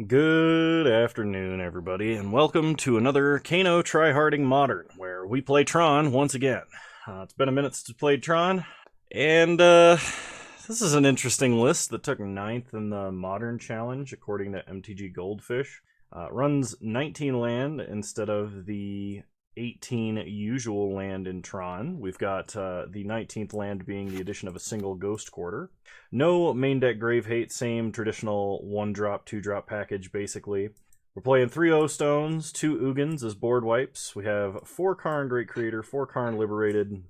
Good afternoon, everybody, and welcome to another Kano Tryharding Modern, where we play Tron once again. It's been a minute since we played Tron, and this is an interesting list that took 9th in the Modern Challenge, according to MTG Goldfish. It runs 19 land instead of the 18 usual land in Tron. We've got the 19th land being the addition of a single Ghost Quarter. No main deck Grave Hate, same traditional 1-drop, 2-drop package, basically. We're playing 3 O-Stones, 2 Ugins as board wipes. We have 4 Karn Great Creator, 4 Karn Liberated,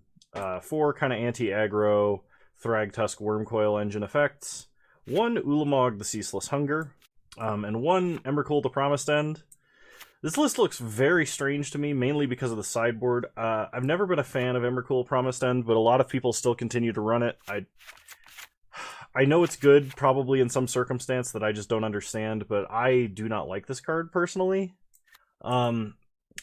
4 kind of anti-aggro Thragtusk Wormcoil Engine effects, 1 Ulamog the Ceaseless Hunger, and 1 Embercool the Promised End. This list looks very strange to me, mainly because of the sideboard. I've never been a fan of Embercool Promised End, but a lot of people still continue to run it. I know it's good, probably in some circumstance that I just don't understand, but I do not like this card, personally. Out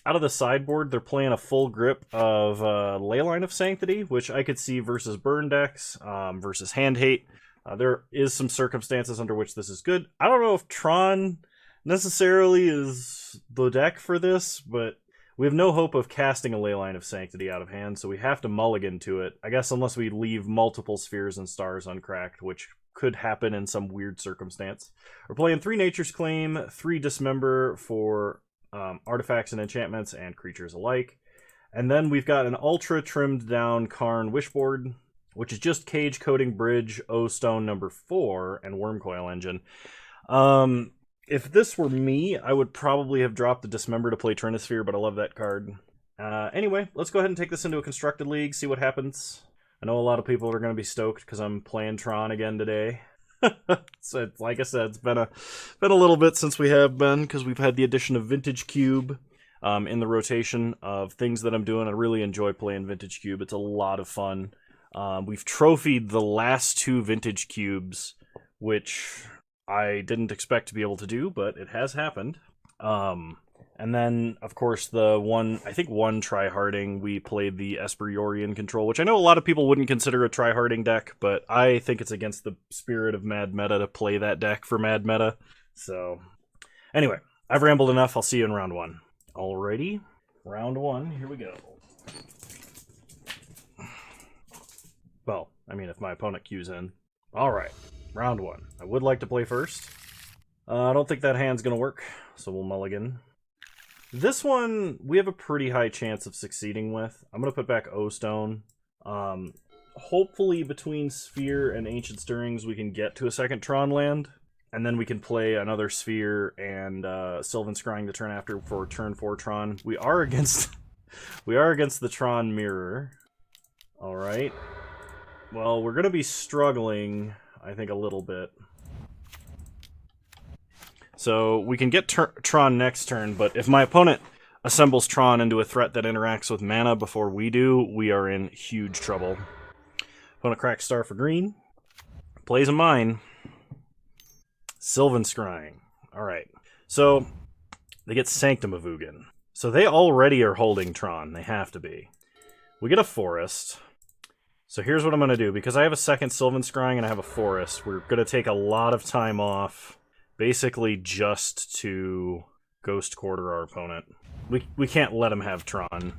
of the sideboard, they're playing a full grip of Leyline of Sanctity, which I could see versus burn decks, versus hand hate. There is some circumstances under which this is good. I don't know if Tron necessarily is the deck for this, but we have no hope of casting a Leyline of Sanctity out of hand, so we have to mulligan to it. I guess unless we leave multiple Spheres and Stars uncracked, which could happen in some weird circumstance. We're playing 3 Nature's Claim, 3 Dismember for artifacts and enchantments and creatures alike. And then we've got an ultra trimmed down Karn Wishboard, which is just Cage Coating Bridge, O-Stone number 4, and Wormcoil Engine. If this were me, I would probably have dropped the Dismember to play Trinisphere, but I love that card. Anyway, let's go ahead and take this into a Constructed League, see what happens. I know a lot of people are going to be stoked because I'm playing Tron again today. So, like I said, it's been a little bit since we have been, because we've had the addition of Vintage Cube in the rotation of things that I'm doing. I really enjoy playing Vintage Cube. It's a lot of fun. We've trophied the last 2 Vintage Cubes, which I didn't expect to be able to do, but it has happened. And then, of course, one Tryharding, we played the Esperiorian Control, which I know a lot of people wouldn't consider a Tryharding deck, but I think it's against the spirit of Mad Meta to play that deck for Mad Meta. So, anyway, I've rambled enough. I'll see you in round 1. Alrighty, round 1, here we go. Well, I mean, if my opponent cues in. Alright, round 1. I would like to play first. I don't think that hand's going to work, so we'll mulligan. This one, we have a pretty high chance of succeeding with. I'm going to put back O-Stone. Hopefully, between Sphere and Ancient Stirrings, we can get to a second Tron land. And then we can play another Sphere and Sylvan Scrying the turn after for turn 4 Tron. We are against the Tron Mirror. Alright. Well, we're going to be struggling, I think, a little bit. So we can get Tron next turn, but if my opponent assembles Tron into a threat that interacts with mana before we do, we are in huge trouble. Opponent cracks Star for green. Plays a mine. Sylvan Scrying. Alright. So they get Sanctum of Ugin. So they already are holding Tron. They have to be. We get a forest. So here's what I'm going to do. Because I have a second Sylvan Scrying and I have a forest, we're going to take a lot of time off, basically just to Ghost Quarter our opponent. We can't let him have Tron.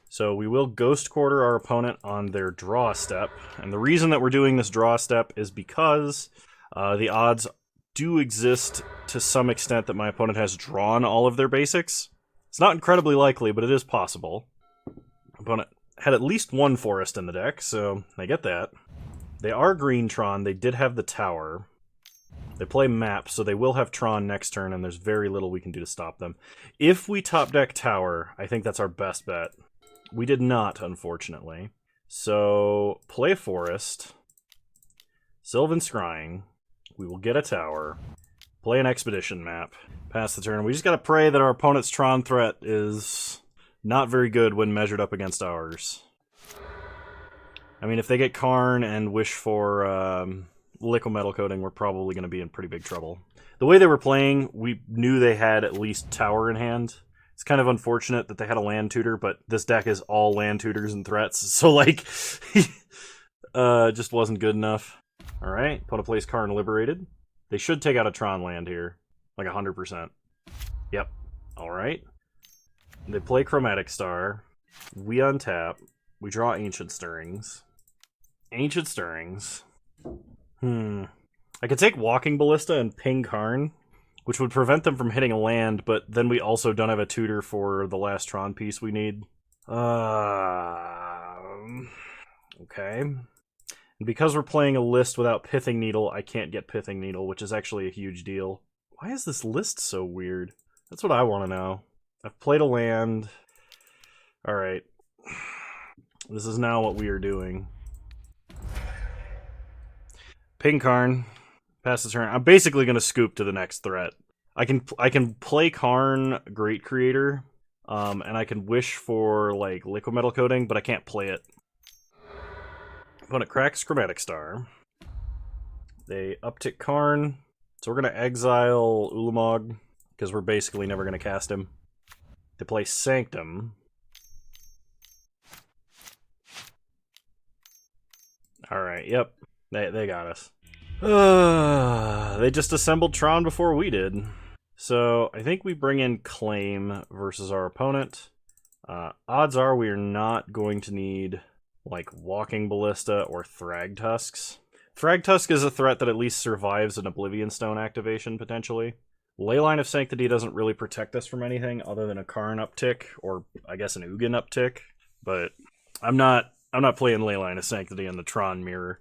So we will Ghost Quarter our opponent on their draw step. And the reason that we're doing this draw step is because the odds do exist to some extent that my opponent has drawn all of their basics. It's not incredibly likely, but it is possible. Opponent had at least 1 forest in the deck, so they get that. They are green Tron. They did have the tower. They play map, so they will have Tron next turn, and there's very little we can do to stop them. If we top deck tower, I think that's our best bet. We did not, unfortunately. So, play forest. Sylvan Scrying. We will get a tower. Play an expedition map. Pass the turn. We just gotta pray that our opponent's Tron threat is not very good when measured up against ours. I mean, if they get Karn and wish for Liquid Metal Coating, we're probably going to be in pretty big trouble. The way they were playing, we knew they had at least Tower in hand. It's kind of unfortunate that they had a land tutor, but this deck is all land tutors and threats, so, like, just wasn't good enough. Alright, opponent plays Karn Liberated. They should take out a Tron land here. Like 100%. Yep. Alright. They play Chromatic Star. We untap. We draw Ancient Stirrings. Ancient Stirrings. I could take Walking Ballista and ping Karn, which would prevent them from hitting a land, but then we also don't have a tutor for the last Tron piece we need. Okay. And because we're playing a list without Pithing Needle, I can't get Pithing Needle, which is actually a huge deal. Why is this list so weird? That's what I want to know. I've played a land. Alright. This is now what we are doing. Ping Karn. Pass the turn. I'm basically going to scoop to the next threat. I can play Karn Great Creator, and I can wish for like Liquid Metal Coating, but I can't play it. Opponent cracks Chromatic Star. They uptick Karn, so we're going to exile Ulamog, because we're basically never going to cast him. They play Sanctum. Alright, yep. They got us. They just assembled Tron before we did. So, I think we bring in Claim versus our opponent. Odds are we are not going to need, like, Walking Ballista or Thragtusks. Thragtusk is a threat that at least survives an Oblivion Stone activation, potentially. Leyline of Sanctity doesn't really protect us from anything other than a Karn uptick, or I guess an Ugin uptick. But I'm not playing Leyline of Sanctity in the Tron mirror.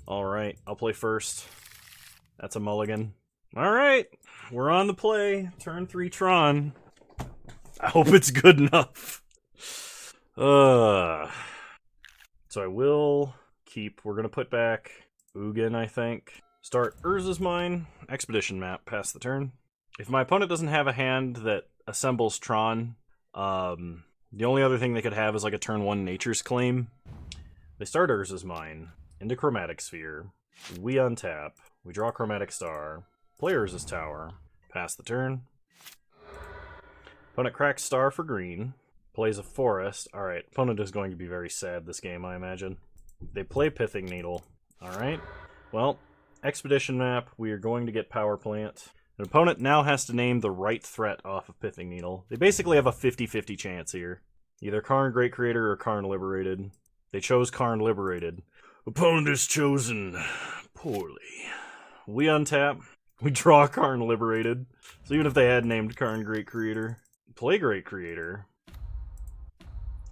Alright, I'll play first. That's a mulligan. Alright, we're on the play. Turn 3 Tron. I hope it's good enough. So I will keep. We're going to put back Ugin, I think. Start Urza's Mine. Expedition map. Pass the turn. If my opponent doesn't have a hand that assembles Tron, the only other thing they could have is like a turn 1 Nature's Claim. They start Urza's Mine. Into Chromatic Sphere. We untap. We draw Chromatic Star. Play Urza's Tower. Pass the turn. Opponent cracks Star for green. Plays a Forest. Alright, opponent is going to be very sad this game, I imagine. They play Pithing Needle. Alright. Well, Expedition map. We are going to get Power Plant. An opponent now has to name the right threat off of Pithing Needle. They basically have a 50-50 chance here. Either Karn Great Creator or Karn Liberated. They chose Karn Liberated. Opponent is chosen poorly. We untap. We draw Karn Liberated. So even if they had named Karn Great Creator. Play Great Creator.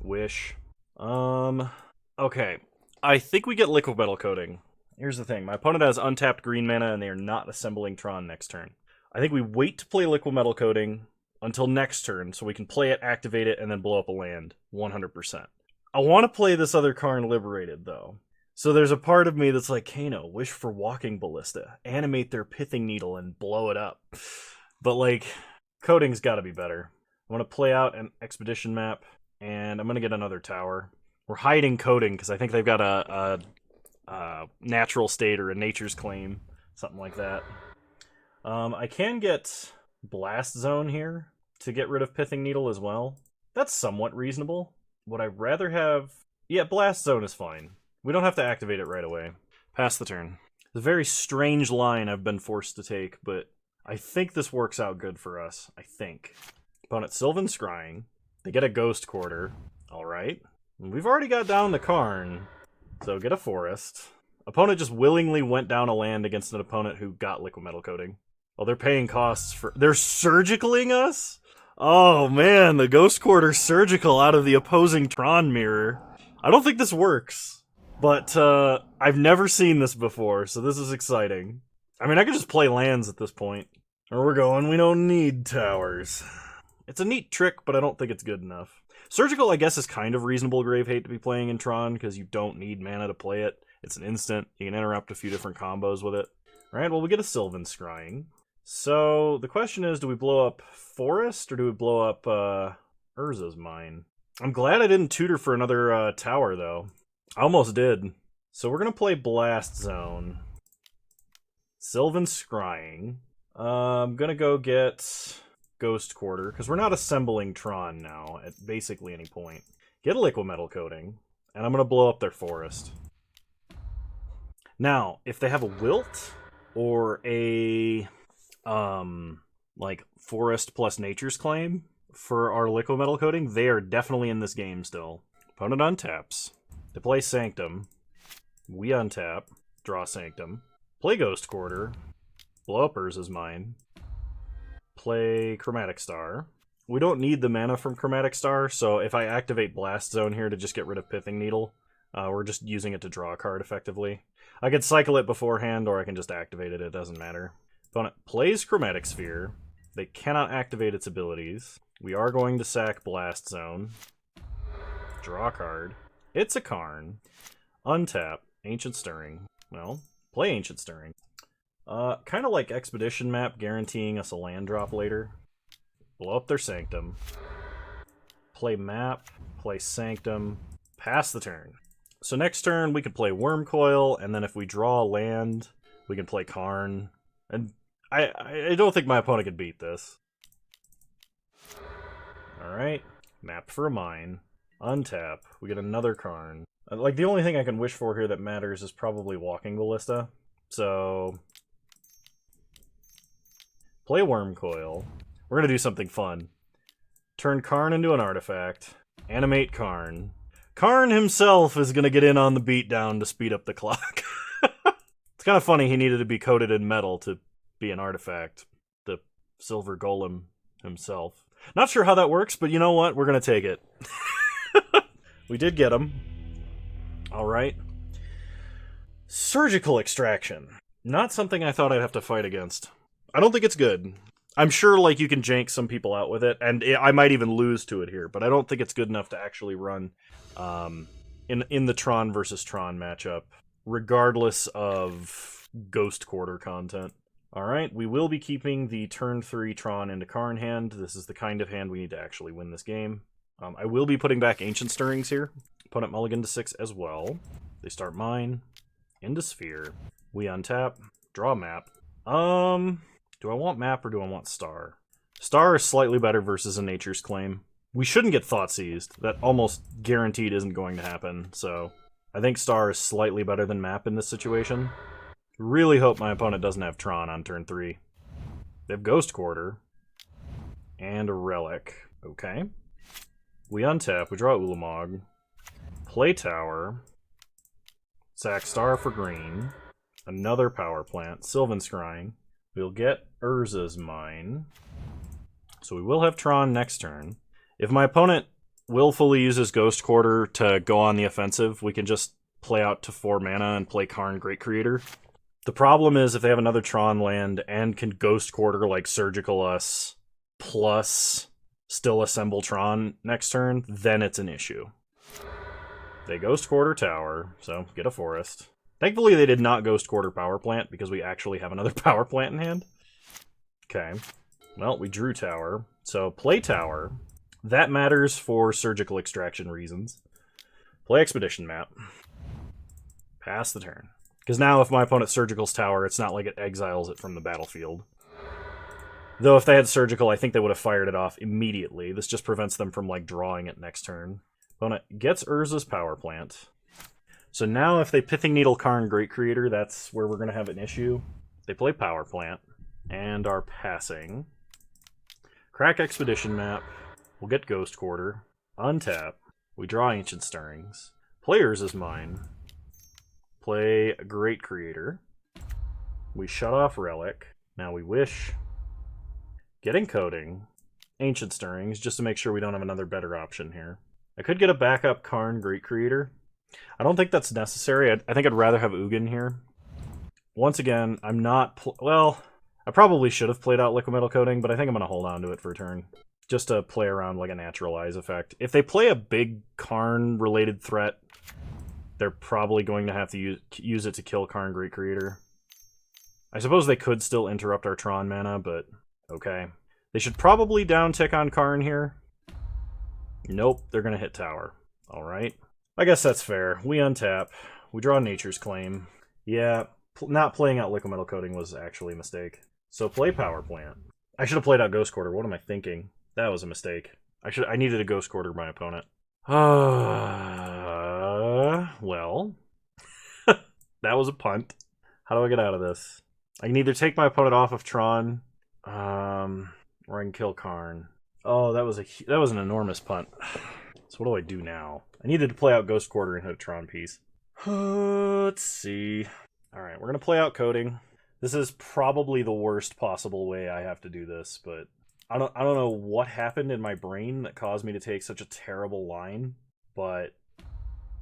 Wish. Okay. I think we get Liquid Metal Coating. Here's the thing. My opponent has untapped green mana and they are not assembling Tron next turn. I think we wait to play Liquid Metal Coating until next turn so we can play it, activate it, and then blow up a land. 100%. I want to play this other Karn Liberated, though. So there's a part of me that's like, Kano, wish for Walking Ballista. Animate their Pithing Needle and blow it up. But, like, Coating's got to be better. I'm going to play out an Expedition map, and I'm going to get another tower. We're hiding Coating, because I think they've got a Natural State or a Nature's Claim. Something like that. I can get Blast Zone here to get rid of Pithing Needle as well. That's somewhat reasonable. Would I rather have... Yeah, Blast Zone is fine. We don't have to activate it right away. Pass the turn. It's a very strange line I've been forced to take, but I think this works out good for us. I think. Opponent Sylvan Scrying. They get a Ghost Quarter. Alright. We've already got down the Karn, so get a Forest. Opponent just willingly went down a land against an opponent who got Liquid Metal Coating. Oh, they're paying costs for... They're surgicaling us? Oh man, the Ghost Quarter surgical out of the opposing Tron mirror. I don't think this works. But, I've never seen this before, so this is exciting. I mean, I could just play lands at this point. Or we're going, we don't need towers. It's a neat trick, but I don't think it's good enough. Surgical, I guess, is kind of reasonable Grave Hate to be playing in Tron, because you don't need mana to play it. It's an instant. You can interrupt a few different combos with it. Alright, well, we get a Sylvan Scrying. So, the question is, do we blow up Forest, or do we blow up, Urza's Mine? I'm glad I didn't tutor for another, tower, though. I almost did. So we're going to play Blast Zone. Sylvan Scrying. I'm going to go get Ghost Quarter, because we're not assembling Tron now at basically any point. Get a Liquid Metal Coating, and I'm going to blow up their Forest. Now, if they have a Wilt, or a like Forest plus Nature's Claim for our Liquid Metal Coating, they are definitely in this game still. Opponent untaps. They play Sanctum. We untap. Draw Sanctum. Play Ghost Quarter. Blow up Urza's Mine. Play Chromatic Star. We don't need the mana from Chromatic Star, so if I activate Blast Zone here to just get rid of Pithing Needle, we're just using it to draw a card effectively. I could cycle it beforehand, or I can just activate it, it doesn't matter. Opponent plays Chromatic Sphere. They cannot activate its abilities. We are going to sack Blast Zone. Draw a card. It's a Karn. Untap. Ancient Stirring. Well, play Ancient Stirring. Kind of like Expedition Map, guaranteeing us a land drop later. Blow up their Sanctum. Play Map. Play Sanctum. Pass the turn. So next turn, we could play Wormcoil, and then if we draw a land, we can play Karn. And I don't think my opponent could beat this. Alright. Map for a mine. Untap. We get another Karn. Like, the only thing I can wish for here that matters is probably Walking Ballista. So, play Wormcoil. We're going to do something fun. Turn Karn into an artifact. Animate Karn. Karn himself is going to get in on the beatdown to speed up the clock. It's kind of funny he needed to be coated in metal to be an artifact. The Silver Golem himself. Not sure how that works, but you know what? We're going to take it. We did get him. Alright. Surgical Extraction. Not something I thought I'd have to fight against. I don't think it's good. I'm sure like you can jank some people out with it, and I might even lose to it here, but I don't think it's good enough to actually run in the Tron versus Tron matchup, regardless of Ghost Quarter content. Alright, we will be keeping the turn 3 Tron into Karn hand. This is the kind of hand we need to actually win this game. I will be putting back Ancient Stirrings here. Opponent mulligan to 6 as well. They start mine. Into Sphere. We untap. Draw map. Do I want map or do I want star? Star is slightly better versus a Nature's Claim. We shouldn't get Thought Seized. That almost guaranteed isn't going to happen, so I think star is slightly better than map in this situation. Really hope my opponent doesn't have Tron on turn 3. They have Ghost Quarter. And a Relic. Okay. We untap. We draw Ulamog. Play Tower. Sack Star for green. Another Power Plant. Sylvan Scrying. We'll get Urza's Mine. So we will have Tron next turn. If my opponent willfully uses Ghost Quarter to go on the offensive, we can just play out to 4 mana and play Karn Great Creator. The problem is if they have another Tron land and can Ghost Quarter like Surgical Us plus still assemble Tron next turn, then it's an issue. They Ghost Quarter Tower, so get a forest. Thankfully they did not Ghost Quarter Power Plant because we actually have another Power Plant in hand. Okay. Well, we drew Tower. So play Tower. That matters for Surgical Extraction reasons. Play Expedition Map. Pass the turn. Because now if my opponent Surgical's Tower, it's not like it exiles it from the battlefield. Though if they had Surgical, I think they would have fired it off immediately. This just prevents them from like drawing it next turn. Opponent gets Urza's Power Plant. So now if they Pithing Needle Karn Great Creator, that's where we're going to have an issue. They play Power Plant and are passing. Crack Expedition Map. We'll get Ghost Quarter. Untap. We draw Ancient Stirrings. Players is mine. Play Great Creator. We shut off Relic. Now we wish. Getting Coding. Ancient Stirrings, just to make sure we don't have another better option here. I could get a backup Karn Great Creator. I don't think that's necessary. I think I'd rather have Ugin here. Once again, I'm not... well, I probably should have played out Liquid Metal Coating, but I think I'm going to hold on to it for a turn. Just to play around like a Naturalize effect. If they play a big Karn-related threat, they're probably going to have to use it to kill Karn Great Creator. I suppose they could still interrupt our Tron mana, but okay. They should probably down-tick on Karn here. Nope, they're going to hit Tower. Alright. I guess that's fair. We untap. We draw Nature's Claim. Yeah, not playing out Liquid Metal Coating was actually a mistake. So play Power Plant. I should have played out Ghost Quarter. What am I thinking? That was a mistake. I needed a Ghost Quarter my opponent. Well. That was a punt. How do I get out of this? I can either take my opponent off of Tron Or I can kill Karn. Oh, that was an enormous punt. So what do I do now? I needed to play out Ghost Quarter and hit a Tron piece. Let's see. Alright, we're gonna play out coding. This is probably the worst possible way I have to do this, but I don't know what happened in my brain that caused me to take such a terrible line, but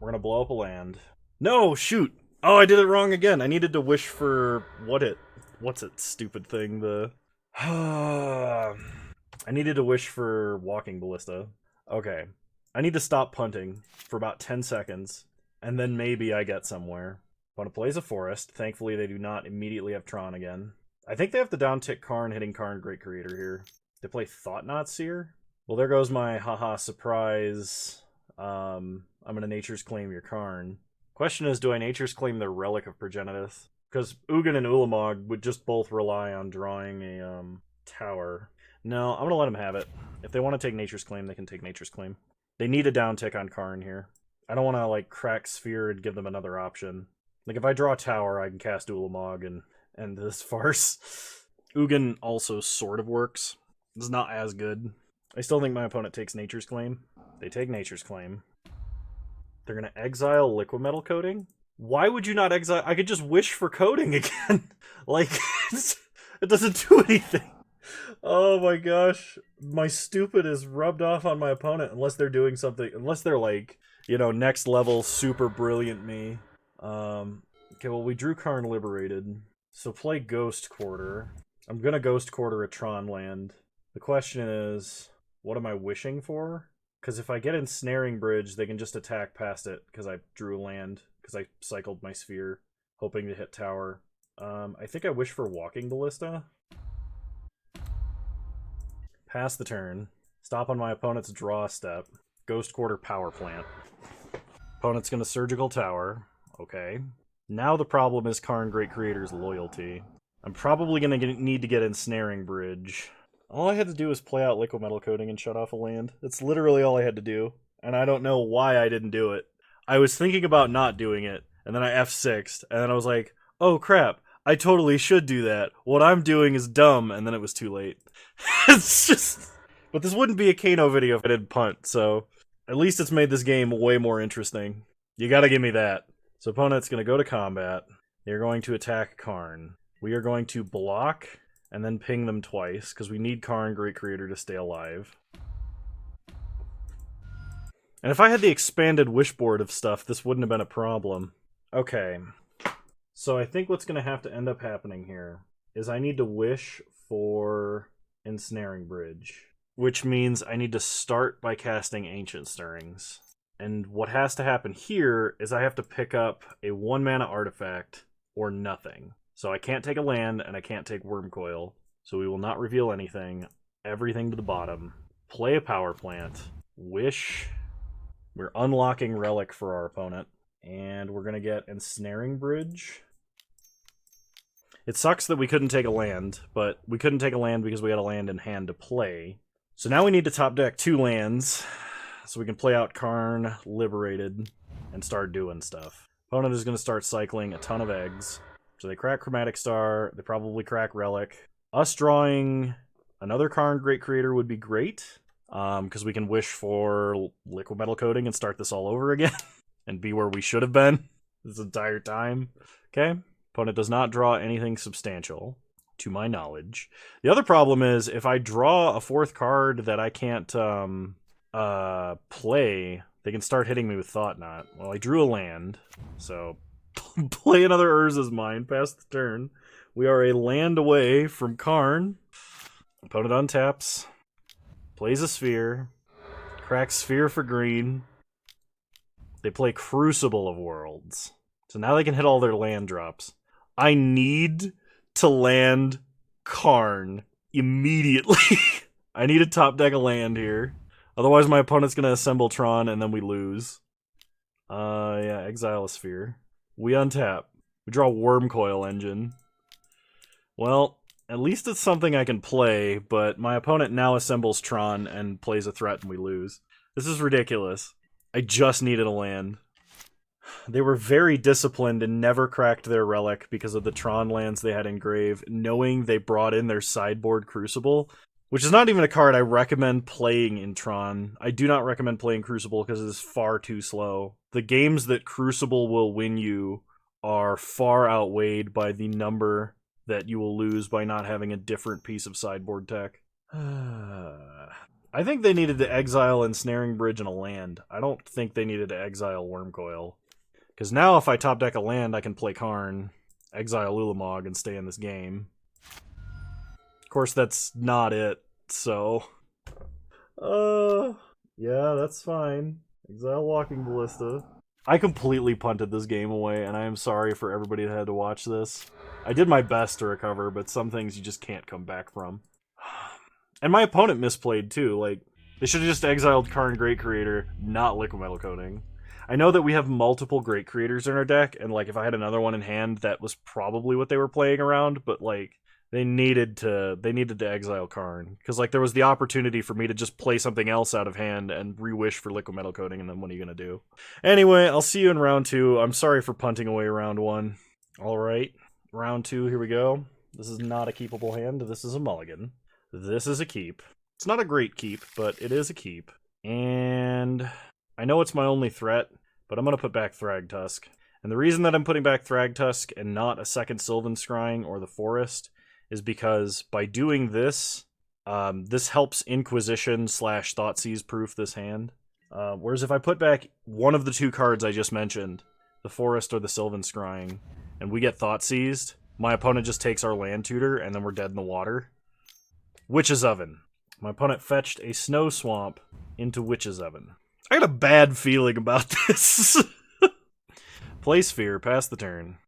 we're gonna blow up a land. No, shoot! Oh, I did it wrong again. I needed to wish for what's it, stupid thing, I needed to wish for Walking Ballista. Okay. I need to stop punting for about 10 seconds, and then maybe I get somewhere. Opponent plays a forest. Thankfully, they do not immediately have Tron again. I think they have to downtick Karn, hitting Karn Great Creator here. They play Thought-Knot Seer? Well, there goes my haha surprise. I'm gonna Nature's Claim your Karn. Question is, do I Nature's Claim the Relic of Progenitus? Because Ugin and Ulamog would just both rely on drawing a tower. No, I'm gonna let them have it. If they want to take Nature's Claim, they can take Nature's Claim. They need a downtick on Karn here. I don't want to, like, crack Sphere and give them another option. Like, if I draw a tower, I can cast Ulamog and end this farce. Ugin also sort of works. It's not as good. I still think my opponent takes Nature's Claim. They take Nature's Claim. They're gonna exile Liquimetal Coating? Why would you not exile? I could just wish for Coating again. Like, it doesn't do anything. Oh my gosh. My stupid is rubbed off on my opponent unless they're doing something. Unless they're like, you know, next level super brilliant me. Okay, well, we drew Karn Liberated. So play Ghost Quarter. I'm gonna Ghost Quarter a Tron land. The question is, what am I wishing for? Because if I get Ensnaring Bridge, they can just attack past it because I drew a land. Because I cycled my Sphere, hoping to hit tower. I think I wish for Walking Ballista. Pass the turn. Stop on my opponent's draw step. Ghost Quarter Power Plant. Opponent's gonna Surgical Tower. Okay. Now the problem is Karn Great Creator's loyalty. I'm probably gonna need to get Ensnaring Bridge. All I had to do was play out Liquimetal Coating and shut off a land. That's literally all I had to do. And I don't know why I didn't do it. I was thinking about not doing it, and then I F6'd, and then I was like, oh crap, I totally should do that. What I'm doing is dumb, and then it was too late. It's just... But this wouldn't be a Kano video if I didn't punt, so at least it's made this game way more interesting. You gotta give me that. So opponent's gonna go to combat. They're going to attack Karn. We are going to block and then ping them twice, because we need Karn Great Creator to stay alive. And if I had the expanded wishboard of stuff, this wouldn't have been a problem. Okay. So I think what's going to have to end up happening here is I need to wish for Ensnaring Bridge, which means I need to start by casting Ancient Stirrings. And what has to happen here is I have to pick up a 1-mana artifact or nothing. So I can't take a land and I can't take Wormcoil. So we will not reveal anything. Everything to the bottom. Play a power plant. Wish. We're unlocking Relic for our opponent. And we're going to get Ensnaring Bridge. It sucks that we couldn't take a land, but we couldn't take a land because we had a land in hand to play. So now we need to top deck 2 lands so we can play out Karn Liberated and start doing stuff. Opponent is going to start cycling a ton of eggs. So they crack Chromatic Star, they probably crack Relic. Us drawing another Karn Great Creator would be great, because we can wish for Liquimetal Coating and start this all over again, and be where we should have been this entire time. Okay, opponent does not draw anything substantial, to my knowledge. The other problem is, if I draw a 4th card that I can't play, they can start hitting me with Thought-Knot. Well, I drew a land, so... Play another Urza's Mine, pass the turn. We are a land away from Karn. Opponent untaps. Plays a Sphere. Cracks Sphere for green. They play Crucible of Worlds. So now they can hit all their land drops. I need to land Karn immediately. I need to top deck a land here. Otherwise my opponent's going to assemble Tron and then we lose. Yeah, exile a Sphere. We untap. We draw Wormcoil Engine. Well, at least it's something I can play, but my opponent now assembles Tron and plays a threat and we lose. This is ridiculous. I just needed a land. They were very disciplined and never cracked their relic because of the Tron lands they had engraved, knowing they brought in their sideboard Crucible, which is not even a card I recommend playing in Tron. I do not recommend playing Crucible because it is far too slow. The games that Crucible will win you are far outweighed by the number that you will lose by not having a different piece of sideboard tech. I think they needed to exile Ensnaring Bridge and a land. I don't think they needed to exile Wormcoil. Because now if I top deck a land, I can play Karn, exile Ulamog, and stay in this game. Of course, that's not it, so... yeah, that's fine. Exile Walking Ballista. I completely punted this game away, and I am sorry for everybody that had to watch this. I did my best to recover, but some things you just can't come back from. And my opponent misplayed, too. Like, they should have just exiled Karn Great Creator, not Liquid Metal Coating. I know that we have multiple Great Creators in our deck, and, like, if I had another one in hand, that was probably what they were playing around, but, like, they needed to exile Karn. Because, like, there was the opportunity for me to just play something else out of hand and re-wish for Liquid Metal Coating, and then what are you gonna do? Anyway, I'll see you in round 2. I'm sorry for punting away round 1. Alright, round 2, here we go. This is not a keepable hand, this is a mulligan. This is a keep. It's not a great keep, but it is a keep. And I know it's my only threat, but I'm going to put back Thragtusk. And the reason that I'm putting back Thragtusk and not a second Sylvan Scrying or the Forest is because by doing this, this helps Inquisition / Thoughtseize proof this hand. Whereas if I put back one of the two cards I just mentioned, the Forest or the Sylvan Scrying, and we get Thoughtseized, my opponent just takes our land tutor, and then we're dead in the water. Witch's Oven. My opponent fetched a Snow Swamp into Witch's Oven. I got a bad feeling about this. Play Sphere, pass the turn.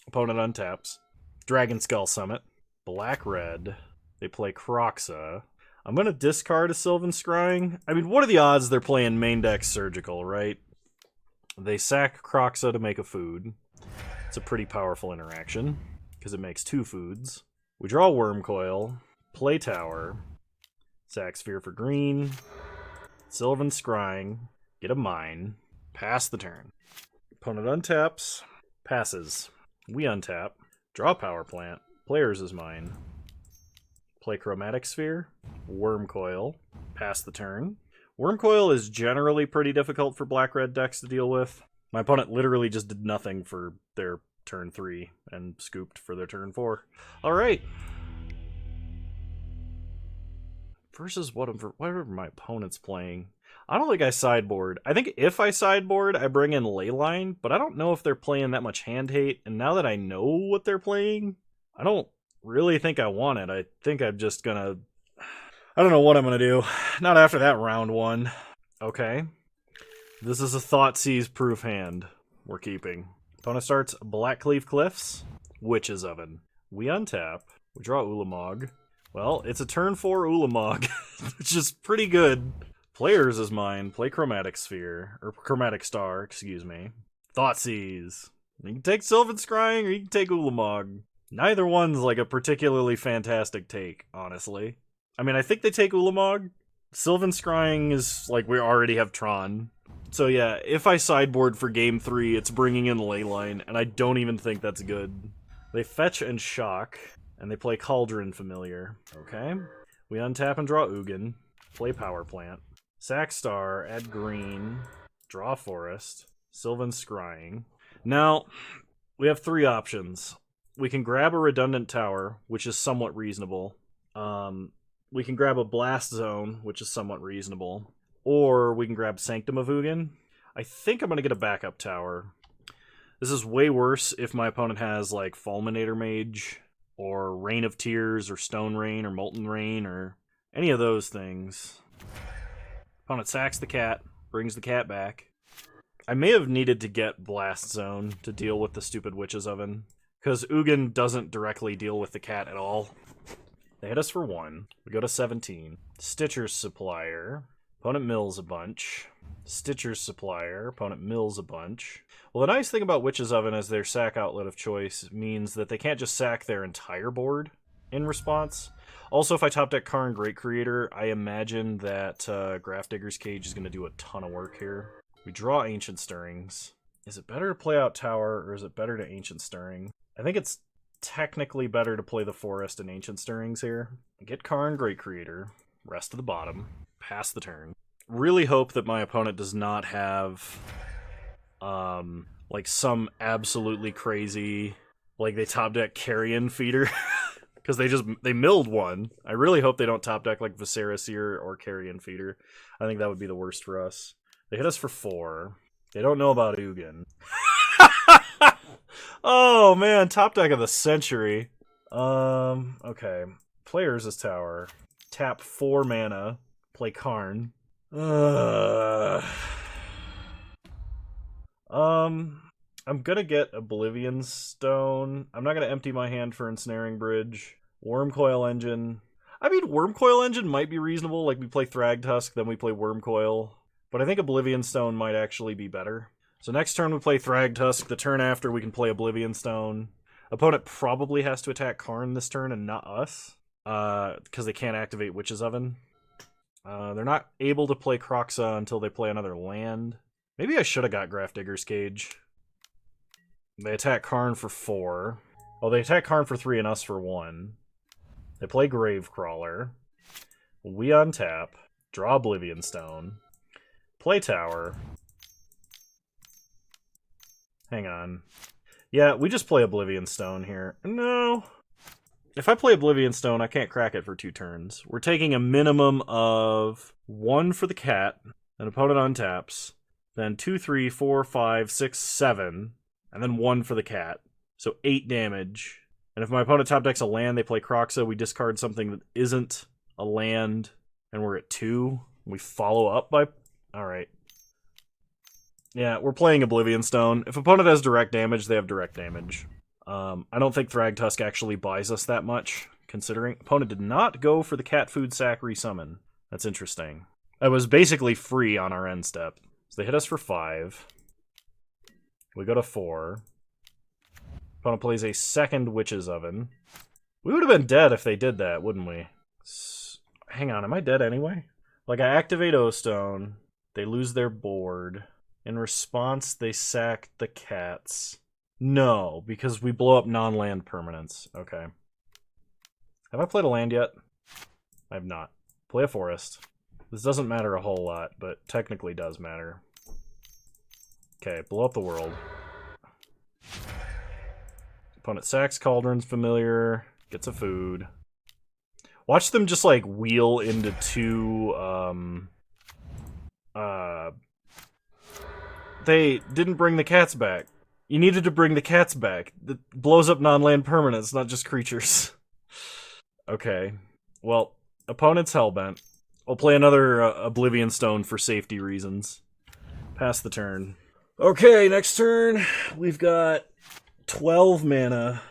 Opponent untaps. Dragon Skull Summit. Black-red. They play Kroxa. I'm going to discard a Sylvan Scrying. I mean, what are the odds they're playing main deck Surgical, right? They sack Kroxa to make a food. It's a pretty powerful interaction, because it makes 2 foods. We draw Wormcoil. Play Tower, sack Sphere for green, Sylvan Scrying, get a mine, pass the turn. Opponent untaps, passes. We untap, draw Power Plant, players is mine. Play Chromatic Sphere, Wormcoil, pass the turn. Wormcoil is generally pretty difficult for black-red decks to deal with. My opponent literally just did nothing for their turn 3 and scooped for their turn 4. Alright. Versus whatever my opponent's playing. I don't think I sideboard. I think if I sideboard, I bring in Leyline, but I don't know if they're playing that much hand hate, and now that I know what they're playing, I don't really think I want it. I think I'm just gonna... I don't know what I'm gonna do. Not after that round 1. Okay. This is a Thoughtseize proof hand we're keeping. Opponent starts Blackcleave Cliffs, Witch's Oven. We untap, we draw Ulamog. Well, it's a turn 4 Ulamog, which is pretty good. Players is mine. Play Chromatic Sphere. Or Chromatic Star, excuse me. Thoughtseize. You can take Sylvan Scrying or you can take Ulamog. Neither one's like a particularly fantastic take, honestly. I mean, I think they take Ulamog. Sylvan Scrying is like we already have Tron. So yeah, if I sideboard for game 3, it's bringing in Leyline, and I don't even think that's good. They fetch and shock. And they play Cauldron Familiar. Okay. We untap and draw Ugin. Play Power Plant. Sack Star, add green. Draw Forest. Sylvan Scrying. Now, we have 3 options. We can grab a Redundant Tower, which is somewhat reasonable. We can grab a Blast Zone, which is somewhat reasonable. Or we can grab Sanctum of Ugin. I think I'm going to get a backup tower. This is way worse if my opponent has, like, Fulminator Mage, or Rain of Tears, or Stone Rain, or Molten Rain, or any of those things. Opponent sacks the cat, brings the cat back. I may have needed to get Blast Zone to deal with the stupid Witch's Oven, because Ugin doesn't directly deal with the cat at all. They hit us for 1. We go to 17. Stitcher's Supplier. Opponent mills a bunch. Stitcher's Supplier. Opponent mills a bunch. Well, the nice thing about Witch's Oven as their sack outlet of choice means that they can't just sack their entire board in response. Also, if I top deck Karn Great Creator, I imagine that Graph Digger's Cage is going to do a ton of work here. We draw Ancient Stirrings. Is it better to play out Tower, or is it better to Ancient Stirring? I think it's technically better to play the Forest and Ancient Stirrings here. Get Karn, Great Creator, rest of the bottom, pass the turn. Really hope that my opponent does not have, like, some absolutely crazy, like, they top deck Carrion Feeder, because they milled one. I really hope they don't top deck, like, Viscera Seer or Carrion Feeder. I think that would be the worst for us. They hit us for 4. They don't know about Ugin. Oh, man, top deck of the century. Okay. Players is Tower. Tap 4 mana. Play Karn. I'm gonna get Oblivion Stone. I'm not gonna empty my hand for Ensnaring Bridge. Wormcoil Engine. I mean, Wormcoil Engine might be reasonable. Like, we play Thragtusk, then we play Wormcoil. But I think Oblivion Stone might actually be better. So next turn we play Thragtusk. The turn after we can play Oblivion Stone. Opponent probably has to attack Karn this turn and not us. Because they can't activate Witch's Oven. They're not able to play Kroxa until they play another land. Maybe I should have got Grafdigger's Cage. They attack Karn for 4. Oh, they attack Karn for 3 and us for 1. They play Gravecrawler. We untap. Draw Oblivion Stone. Play Tower. Hang on. Yeah, we just play Oblivion Stone here. No. If I play Oblivion Stone, I can't crack it for 2 turns. We're taking a minimum of 1 for the cat. An opponent untaps. Then 2, 3, 4, 5, 6, 7. And then 1 for the cat. So 8 damage. And if my opponent top decks a land, they play Kroxa. We discard something that isn't a land. And we're at 2. We follow up by... Alright. Yeah, we're playing Oblivion Stone. If opponent has direct damage, they have direct damage. I don't think Thragtusk actually buys us that much, considering opponent did not go for the cat food sack resummon. That's interesting. It was basically free on our end step. So they hit us for 5. We go to 4. Opponent plays a second Witch's Oven. We would have been dead if they did that, wouldn't we? Hang on, am I dead anyway? Like, I activate O-Stone. They lose their board. In response, they sack the cats. No, because we blow up non-land permanents. Okay. Have I played a land yet? I have not. Play a forest. This doesn't matter a whole lot, but technically does matter. Okay, blow up the world. Opponent sacks Cauldron's Familiar, gets a food. Watch them just, like, wheel into 2, They didn't bring the cats back. You needed to bring the cats back. That blows up non-land permanents, not just creatures. Okay. Well, opponent's Hellbent. I'll play another Oblivion Stone for safety reasons. Pass the turn. Okay, next turn. We've got 12 mana,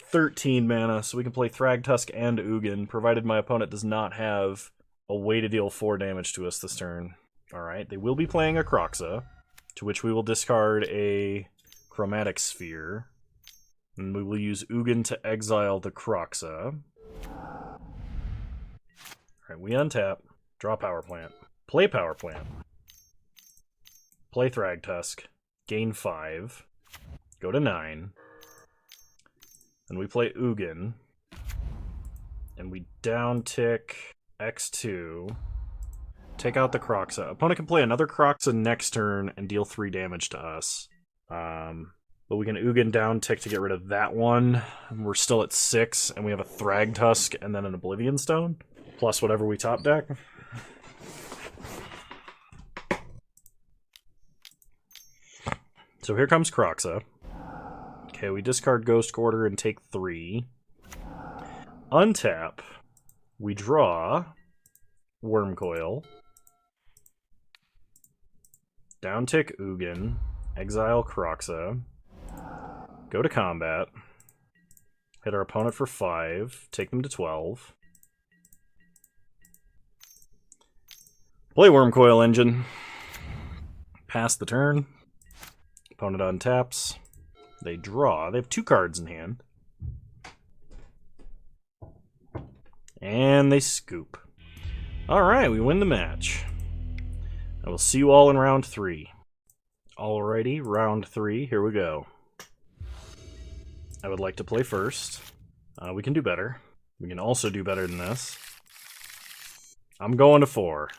13 mana, so we can play Thragtusk and Ugin, provided my opponent does not have a way to deal 4 damage to us this turn. Alright, they will be playing a Kroxa, to which we will discard a Chromatic Sphere. And we will use Ugin to exile the Kroxa. Alright, we untap. Draw Power Plant. Play Power Plant. Play Thragtusk. Gain 5. Go to 9. And we play Ugin. And we downtick X2. Take out the Kroxa. Opponent can play another Kroxa next turn and deal 3 damage to us. But we can Ugin down tick to get rid of that one. And we're still at 6, and we have a Thragtusk and then an Oblivion Stone. Plus whatever we top deck. So here comes Kroxa. Okay, we discard Ghost Quarter and take 3. Untap. We draw Wormcoil. Downtick Ugin. Exile Kroxa. Go to combat. Hit our opponent for 5. Take them to 12. Play Wormcoil Engine. Pass the turn. Opponent untaps. They draw. They have 2 cards in hand. And they scoop. Alright, we win the match. I will see you all in round 3. Alrighty, round 3, here we go. I would like to play first. We can do better. We can also do better than this. I'm going to 4.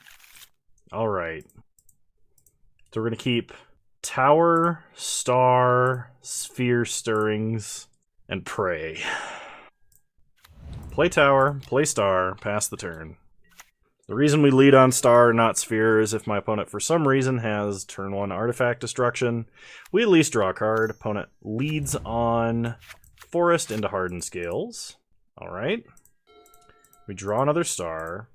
Alright. So we're going to keep Tower, Star, Sphere Stirrings, and Prey. Play Tower, play Star, pass the turn. The reason we lead on Star, not Sphere, is if my opponent for some reason has turn 1 Artifact Destruction, we at least draw a card. Opponent leads on Forest into Hardened Scales. Alright. We draw another Star.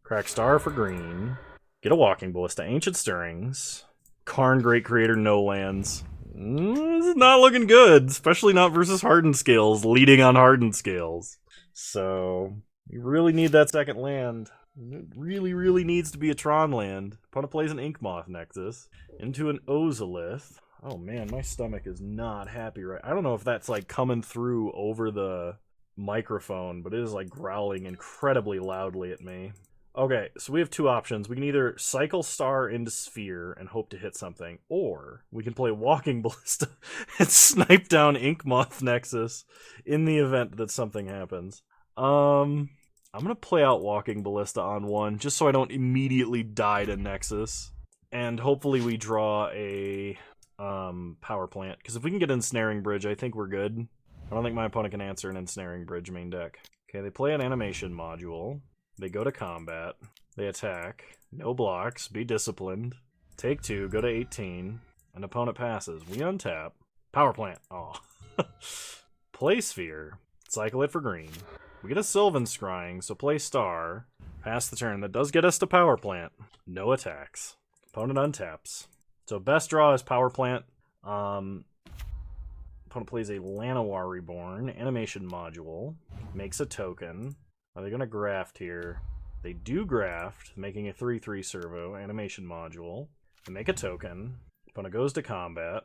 Crack Star for green. Get a Walking Ballista, Ancient Stirrings. Karn, Great Creator, no lands. This is not looking good, especially not versus Hardened Scales, leading on Hardened Scales. So, we really need that second land. It really, really needs to be a Tron land. Opponent plays an Inkmoth Nexus into an Ozolith. Oh man, my stomach is not happy right. I don't know if that's like coming through over the microphone, but it is like growling incredibly loudly at me. Okay, so we have two options. We can either cycle Star into Sphere and hope to hit something, or we can play Walking Ballista and snipe down Inkmoth Nexus in the event that something happens. I'm gonna play out Walking Ballista on 1, just so I don't immediately die to Nexus. And hopefully we draw a Power Plant, because if we can get Ensnaring Bridge, I think we're good. I don't think my opponent can answer an Ensnaring Bridge main deck. Okay, they play an Animation Module. They go to combat. They attack. No blocks. Be disciplined. Take 2. Go to 18. An opponent passes. We untap. Power Plant. Oh. Play Sphere. Cycle it for green. We get a Sylvan Scrying, so play Star. Pass the turn. That does get us to Power Plant. No attacks. Opponent untaps. So best draw is Power Plant. Opponent plays a Llanowar Reborn. Animation Module. Makes a token. Are they going to graft here? They do graft, making a 3/3 servo, Animation Module. They make a token. Opponent goes to combat.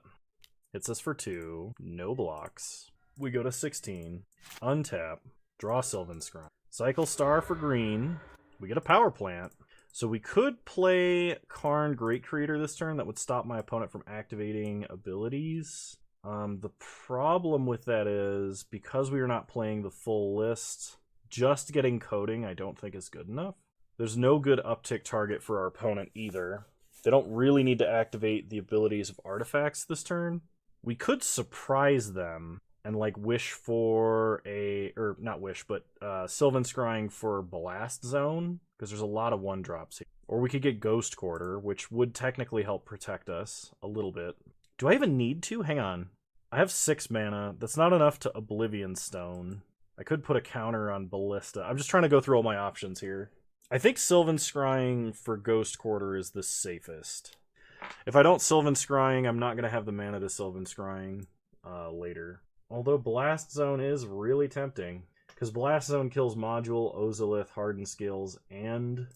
Hits us for 2. No blocks. We go to 16. Untap. Draw Sylvan Scrying. Cycle Star for green. We get a Power Plant. So we could play Karn, Great Creator this turn. That would stop my opponent from activating abilities. The problem with that is, because we are not playing the full list, just getting coding I don't think is good enough. There's no good uptick target for our opponent either. They don't really need to activate the abilities of artifacts this turn. We could surprise them and like wish for a, or not wish, but Sylvan Scrying for Blast Zone, because there's a lot of 1-drops here. Or we could get Ghost Quarter, which would technically help protect us a little bit. Do I even need to? Hang on. I have 6 mana. That's not enough to Oblivion Stone. I could put a counter on Ballista. I'm just trying to go through all my options here. I think Sylvan Scrying for Ghost Quarter is the safest. If I don't Sylvan Scrying, I'm not going to have the mana to Sylvan Scrying later. Although Blast Zone is really tempting, because Blast Zone kills Module, Ozolith, Hardened Scales, and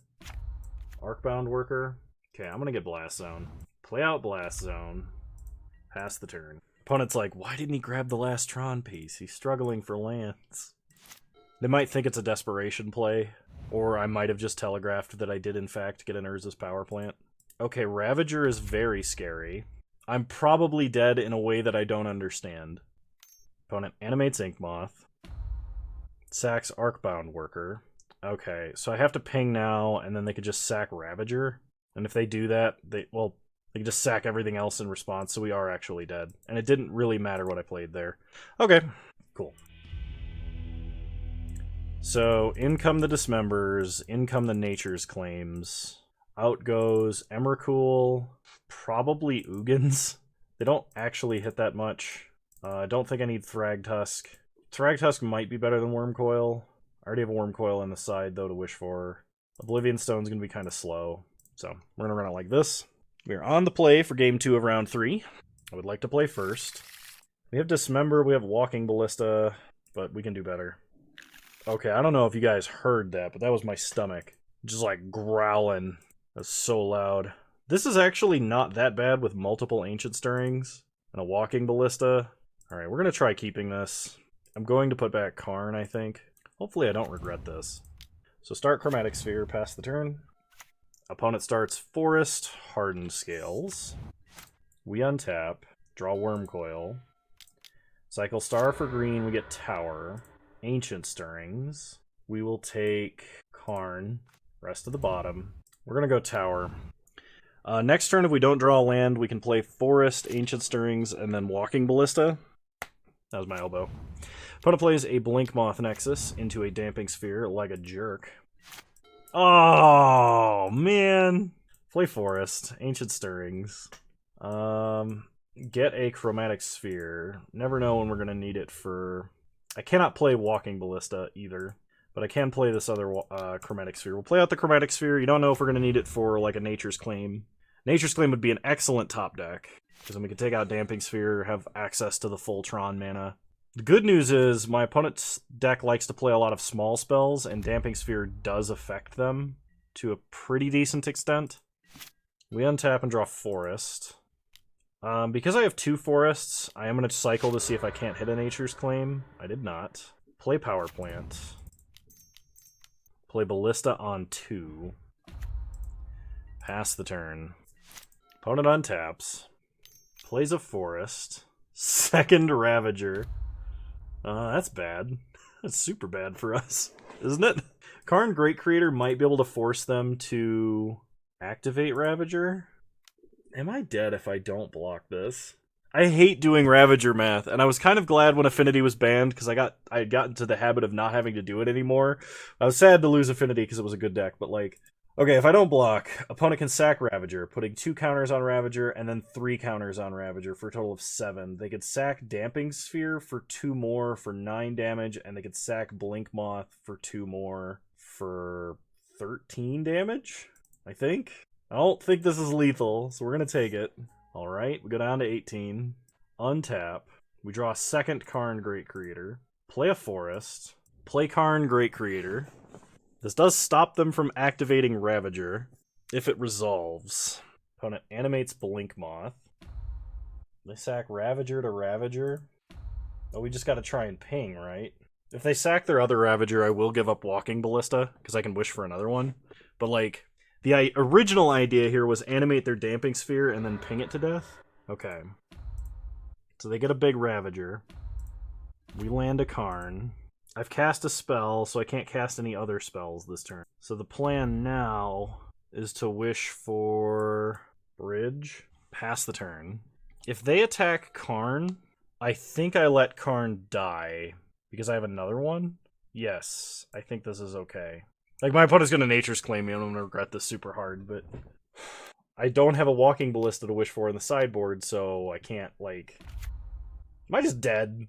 Arcbound Worker. Okay, I'm going to get Blast Zone. Play out Blast Zone. Pass the turn. Opponent's like, why didn't he grab the last Tron piece? He's struggling for lands. They might think it's a desperation play, or I might have just telegraphed that I did in fact get an Urza's Power Plant. Okay, Ravager is very scary. I'm probably dead in a way that I don't understand. Opponent animates Inkmoth. Sacks Arcbound Worker. Okay, so I have to ping now, and then they could just sack Ravager. And if they do that, they can just sack everything else in response, so we are actually dead. And it didn't really matter what I played there. Okay, cool. So, in come the Dismembers, in come the Nature's Claims. Out goes Emrakul, probably Ugins. They don't actually hit that much. I don't think I need Thragtusk. Thragtusk might be better than Wormcoil. I already have a Wormcoil on the side, though, to wish for. Oblivion Stone's going to be kind of slow. So, we're going to run it like this. We are on the play for game 2 of round 3. I would like to play first. We have Dismember, we have Walking Ballista, but we can do better. Okay, I don't know if you guys heard that, but that was my stomach. Just like growling. That's so loud. This is actually not that bad with multiple Ancient Stirrings and a Walking Ballista. Alright, we're going to try keeping this. I'm going to put back Karn, I think. Hopefully I don't regret this. So start Chromatic Sphere, pass the turn. Opponent starts Forest, Hardened Scales. We untap, draw Worm Coil. Cycle Star for green, we get Tower. Ancient Stirrings. We will take Karn, rest of the bottom. We're going to go Tower. Next turn, if we don't draw a land, we can play Forest, Ancient Stirrings, and then Walking Ballista. That was my elbow. Opponent plays a Blinkmoth Nexus into a Damping Sphere like a jerk. Oh, man. Play Forest, Ancient Stirrings. Get a Chromatic Sphere. Never know when we're going to need it for... I cannot play Walking Ballista either, but I can play this other Chromatic Sphere. We'll play out the Chromatic Sphere. You don't know if we're going to need it for like a Nature's Claim. Nature's Claim would be an excellent top deck, because then we can take out Damping Sphere, have access to the full Tron mana. The good news is my opponent's deck likes to play a lot of small spells, and Damping Sphere does affect them to a pretty decent extent. We untap and draw Forest. Because I have 2 forests, I am going to cycle to see if I can't hit a Nature's Claim. I did not. Play Power Plant. Play Ballista on 2. Pass the turn. Opponent untaps. Plays a Forest. Second Ravager. That's bad. That's super bad for us, isn't it? Karn Great Creator might be able to force them to activate Ravager. Am I dead if I don't block this? I hate doing Ravager math, and I was kind of glad when Affinity was banned, because I had gotten into the habit of not having to do it anymore. I was sad to lose Affinity because it was a good deck, but like... Okay, if I don't block, opponent can sack Ravager, putting 2 counters on Ravager and then 3 counters on Ravager for a total of 7. They could sack Damping Sphere for 2 more for 9 damage, and they could sack Blinkmoth for 2 more for 13 damage, I think? I don't think this is lethal, so we're going to take it. Alright, we go down to 18. Untap. We draw a second Karn Great Creator. Play a Forest. Play Karn Great Creator. This does stop them from activating Ravager if it resolves. Opponent animates Blinkmoth. They sack Ravager to Ravager. Oh, we just got to try and ping, right? If they sack their other Ravager, I will give up Walking Ballista, because I can wish for another one. But, like, the original idea here was animate their Damping Sphere and then ping it to death. Okay. So they get a big Ravager. We land a Karn. I've cast a spell, so I can't cast any other spells this turn. So the plan now is to wish for Bridge. Pass the turn. If they attack Karn, I think I let Karn die, because I have another one. Yes, I think this is okay. Like, my opponent's going to Nature's Claim me, and I'm going to regret this super hard, but... I don't have a Walking Ballista to wish for in the sideboard, so I can't, like... Am I just dead?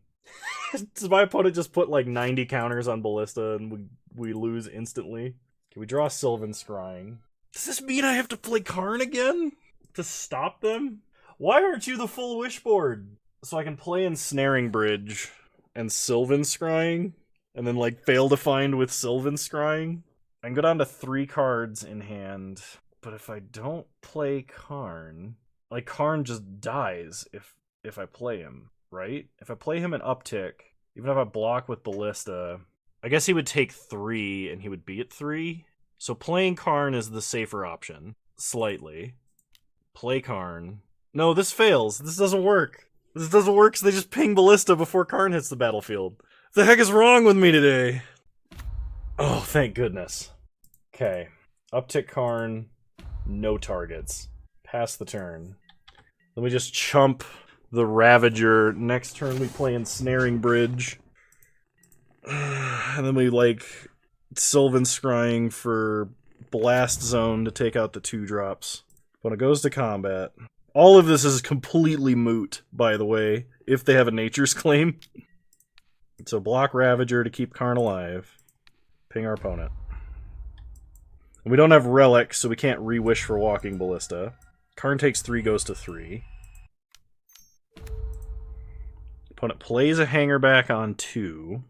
Does my opponent just put, like, 90 counters on Ballista, and we lose instantly? Can we draw Sylvan Scrying? Does this mean I have to play Karn again? To stop them? Why aren't you the full wishboard? So I can play Ensnaring Bridge and Sylvan Scrying, and then, like, fail to find with Sylvan Scrying? I can go down to 3 cards in hand, but if I don't play Karn, like, Karn just dies if I play him, right? If I play him an uptick, even if I block with Ballista, I guess he would take 3 and he would be at 3. So playing Karn is the safer option, slightly. Play Karn. No, this fails. This doesn't work. This doesn't work because they just ping Ballista before Karn hits the battlefield. What the heck is wrong with me today? Oh, thank goodness. Okay. Uptick Karn. No targets. Pass the turn. Then we just chump the Ravager. Next turn we play Ensnaring Bridge. And then we, like, Sylvan Scrying for Blast Zone to take out the 2-drops. When it goes to combat. All of this is completely moot, by the way, if they have a Nature's Claim. So block Ravager to keep Karn alive. Ping our opponent. And we don't have Relic, so we can't re-wish for Walking Ballista. Karn takes 3, goes to 3. Opponent plays a Hanger back on 2.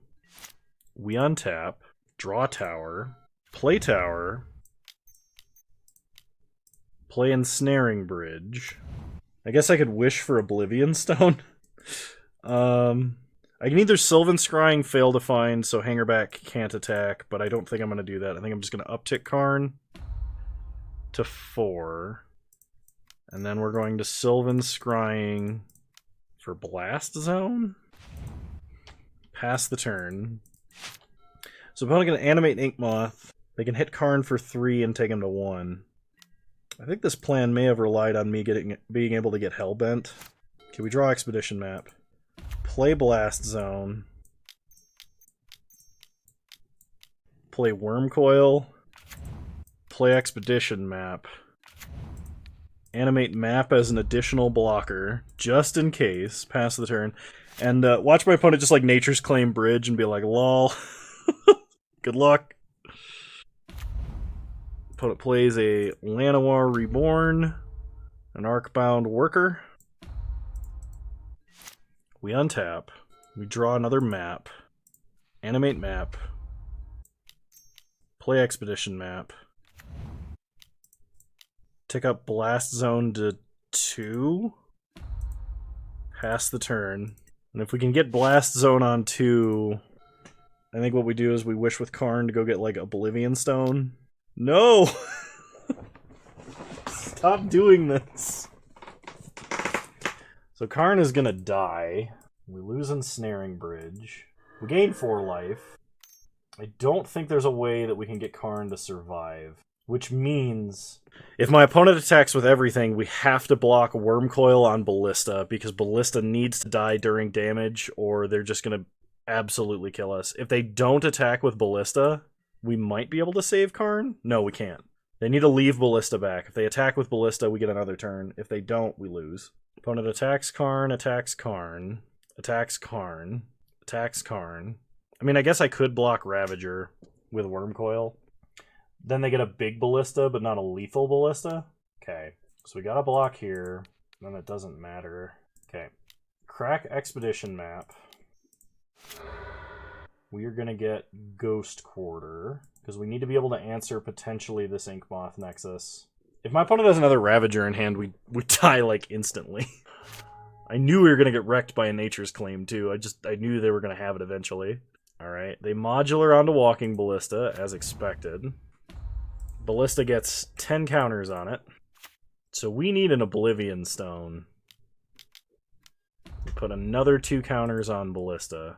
We untap, draw Tower, play Tower, play Ensnaring Bridge. I guess I could wish for Oblivion Stone. I can either Sylvan Scrying, fail to find, so Hangerback can't attack, but I don't think I'm going to do that. I think I'm just going to uptick Karn to 4. And then we're going to Sylvan Scrying for Blast Zone. Pass the turn. So opponent can animate Inkmoth. They can hit Karn for 3 and take him to 1. I think this plan may have relied on me being able to get Hellbent. Okay, we draw Expedition Map. Play Blast Zone. Play Wormcoil. Play Expedition Map. Animate Map as an additional blocker, just in case. Pass the turn. And watch my opponent just like Nature's Claim Bridge and be like, lol. Good luck. Opponent plays a Llanowar Reborn, an Arcbound Worker. We untap. We draw another map. Animate Map. Play Expedition Map. Tick up Blast Zone to 2. Pass the turn. And if we can get Blast Zone on 2, I think what we do is we wish with Karn to go get, like, Oblivion Stone. No! Stop doing this. So Karn is gonna die. We lose Ensnaring Bridge. We gain 4 life. I don't think there's a way that we can get Karn to survive. Which means, if my opponent attacks with everything, we have to block Wormcoil on Ballista, because Ballista needs to die during damage, or they're just going to absolutely kill us. If they don't attack with Ballista, we might be able to save Karn. No, we can't. They need to leave Ballista back. If they attack with Ballista, we get another turn. If they don't, we lose. Opponent attacks Karn, attacks Karn, attacks Karn, attacks Karn. I mean, I guess I could block Ravager with Wormcoil. Then they get a big Ballista, but not a lethal Ballista. Okay, so we got a block here. Then it doesn't matter. Okay, crack Expedition Map. We are going to get Ghost Quarter, because we need to be able to answer potentially this Inkmoth Nexus. If my opponent has another Ravager in hand, we die, like, instantly. I knew we were going to get wrecked by a Nature's Claim, too. I knew they were going to have it eventually. Alright, they modular onto Walking Ballista, as expected. Ballista gets 10 counters on it. So we need an Oblivion Stone. We put another 2 counters on Ballista.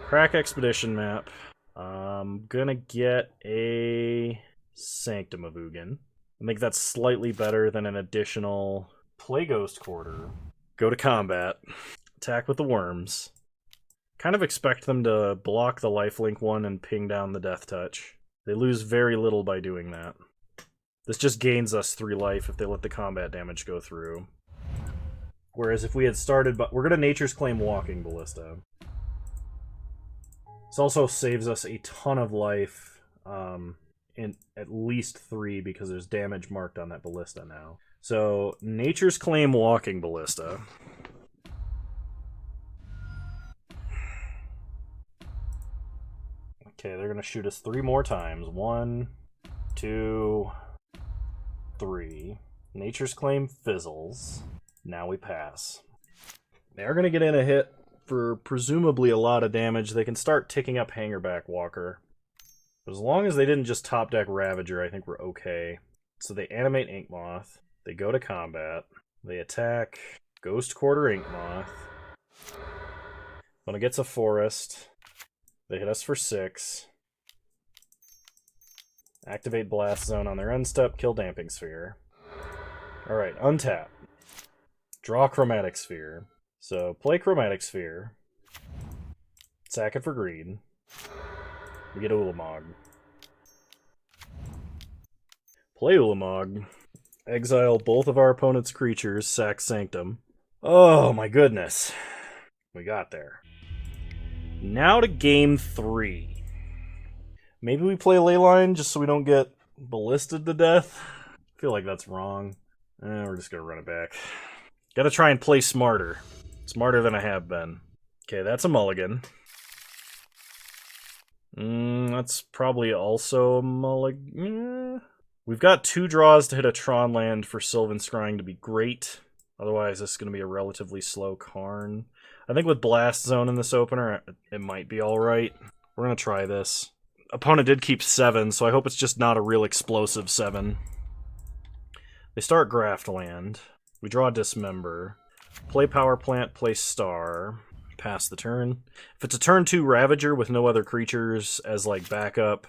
Crack Expedition Map. I'm gonna get a Sanctum of Ugin. I think that's slightly better than an additional Play Ghost Quarter. Go to combat. Attack with the worms. Kind of expect them to block the lifelink one and ping down the Death Touch. They lose very little by doing that. This just gains us 3 life if they let the combat damage go through. Whereas if we had started, but we're going to Nature's Claim Walking Ballista. This also saves us a ton of life, in at least 3 because there's damage marked on that Ballista now. So, Nature's Claim Walking Ballista. Okay, they're going to shoot us 3 more times. 1, 2, 3. Nature's Claim fizzles. Now we pass. They are going to get in a hit for presumably a lot of damage. They can start ticking up Hangerback Walker. But as long as they didn't just top deck Ravager, I think we're okay. So they animate Inkmoth. They go to combat. They attack Ghost Quarter Inkmoth. When it gets a forest, they hit us for 6. Activate Blast Zone on their end step, kill Damping Sphere. Alright, untap. Draw Chromatic Sphere. So, play Chromatic Sphere. Sack it for green. We get Ulamog. Play Ulamog. Exile both of our opponent's creatures, sack Sanctum. Oh my goodness. We got there. Now to game 3. Maybe we play Leyline just so we don't get ballisted to death. I feel like that's wrong. We're just gonna run it back. Gotta try and play smarter. Smarter than I have been. Okay, that's a mulligan. That's probably also a mulligan. We've got 2 draws to hit a Tron land for Sylvan Scrying to be great. Otherwise, this is going to be a relatively slow Karn. I think with Blast Zone in this opener, it might be alright. We're going to try this. Opponent did keep 7, so I hope it's just not a real explosive 7. They start Graftland. We draw Dismember. Play Power Plant, play Star. Pass the turn. If it's a turn 2 Ravager with no other creatures as like backup,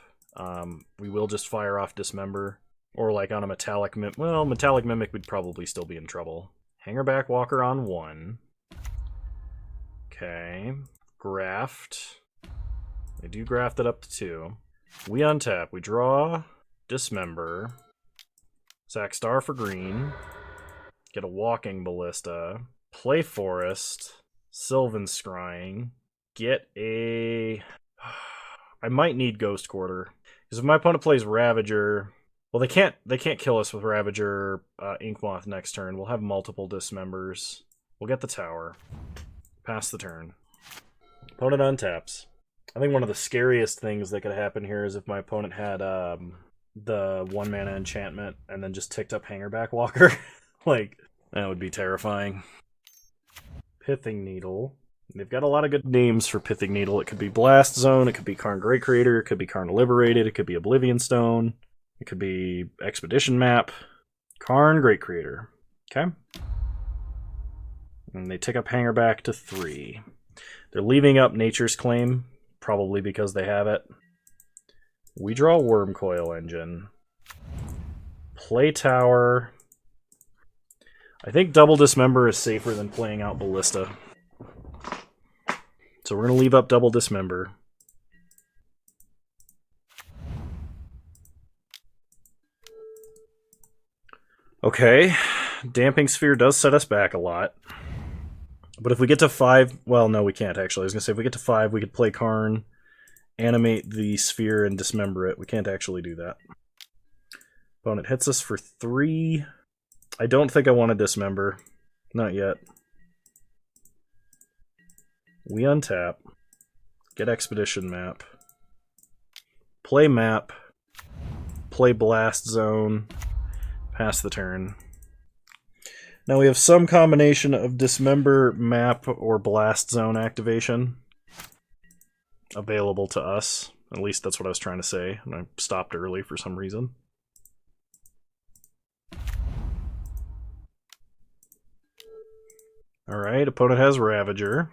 we will just fire off Dismember. Or like on a Metallic Mimic. Well, Metallic Mimic would probably still be in trouble. Hangerback Walker on 1. Okay. Graft. They do graft it up to 2. We untap. We draw Dismember. Sack Star for green. Get a Walking Ballista. Play Forest. Sylvan Scrying. Get a... I might need Ghost Quarter. Because if my opponent plays Ravager... Well, they can't kill us with Ravager Inkmoth next turn. We'll have multiple Dismembers. We'll get the tower. Pass the turn. Opponent untaps. I think one of the scariest things that could happen here is if my opponent had the 1-mana enchantment and then just ticked up Hangerback Walker. Like, that would be terrifying. Pithing Needle. They've got a lot of good names for Pithing Needle. It could be Blast Zone, it could be Karn Great Creator, it could be Karn Liberated, it could be Oblivion Stone, it could be Expedition Map. Karn Great Creator. Okay. And they tick up Hangerback to 3. They're leaving up Nature's Claim, probably because they have it. We draw Wormcoil Engine. Play Tower. I think double Dismember is safer than playing out Ballista. So we're going to leave up double Dismember. Okay, Damping Sphere does set us back a lot. But if we get to 5... Well, no, we can't, actually. I was going to say, if we get to 5, we could play Karn, animate the sphere, and dismember it. We can't actually do that. Opponent hits us for 3. I don't think I want to dismember. Not yet. We untap. Get Expedition Map. Play Map. Play Blast Zone. Pass the turn. Now we have some combination of Dismember, Map, or Blast Zone activation available to us. At least that's what I was trying to say, and I stopped early for some reason. Alright, opponent has Ravager.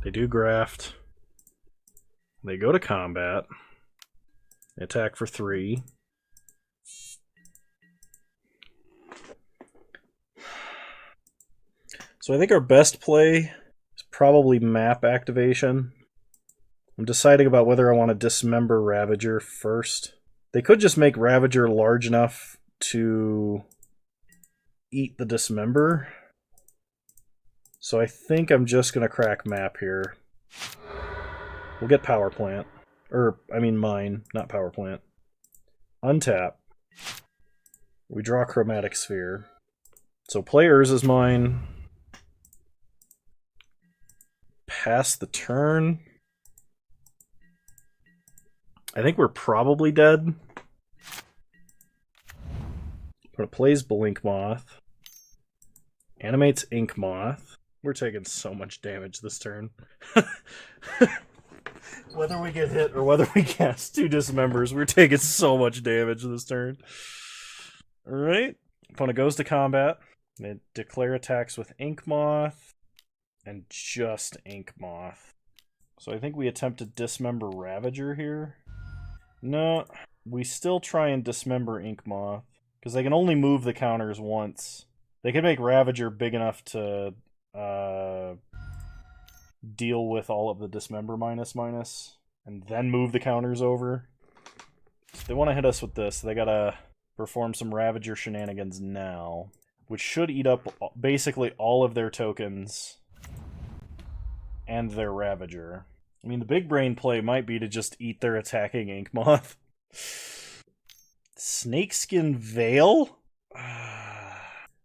They do graft. They go to combat. They attack for 3. So I think our best play is probably Map activation. I'm deciding about whether I want to dismember Ravager first. They could just make Ravager large enough to eat the Dismember. So I think I'm just going to crack Map here. We'll get Power Plant. Or, I mean Mine, not Power Plant. Untap. We draw Chromatic Sphere. So players is mine. Pass the turn. I think we're probably dead. But it plays Blinkmoth. Animates Inkmoth. We're taking so much damage this turn. Whether we get hit or whether we cast 2 Dismembers, we're taking so much damage this turn. Alright. Opponent goes to combat. They declare attacks with Inkmoth. And just Inkmoth. So I think we attempt to dismember Ravager here. No, we still try and dismember Inkmoth. Because they can only move the counters once. They can make Ravager big enough to deal with all of the Dismember --, and then move the counters over. If they want to hit us with this, they gotta perform some Ravager shenanigans now, which should eat up basically all of their tokens and their Ravager. I mean, the big brain play might be to just eat their attacking Inkmoth. Snakeskin Veil?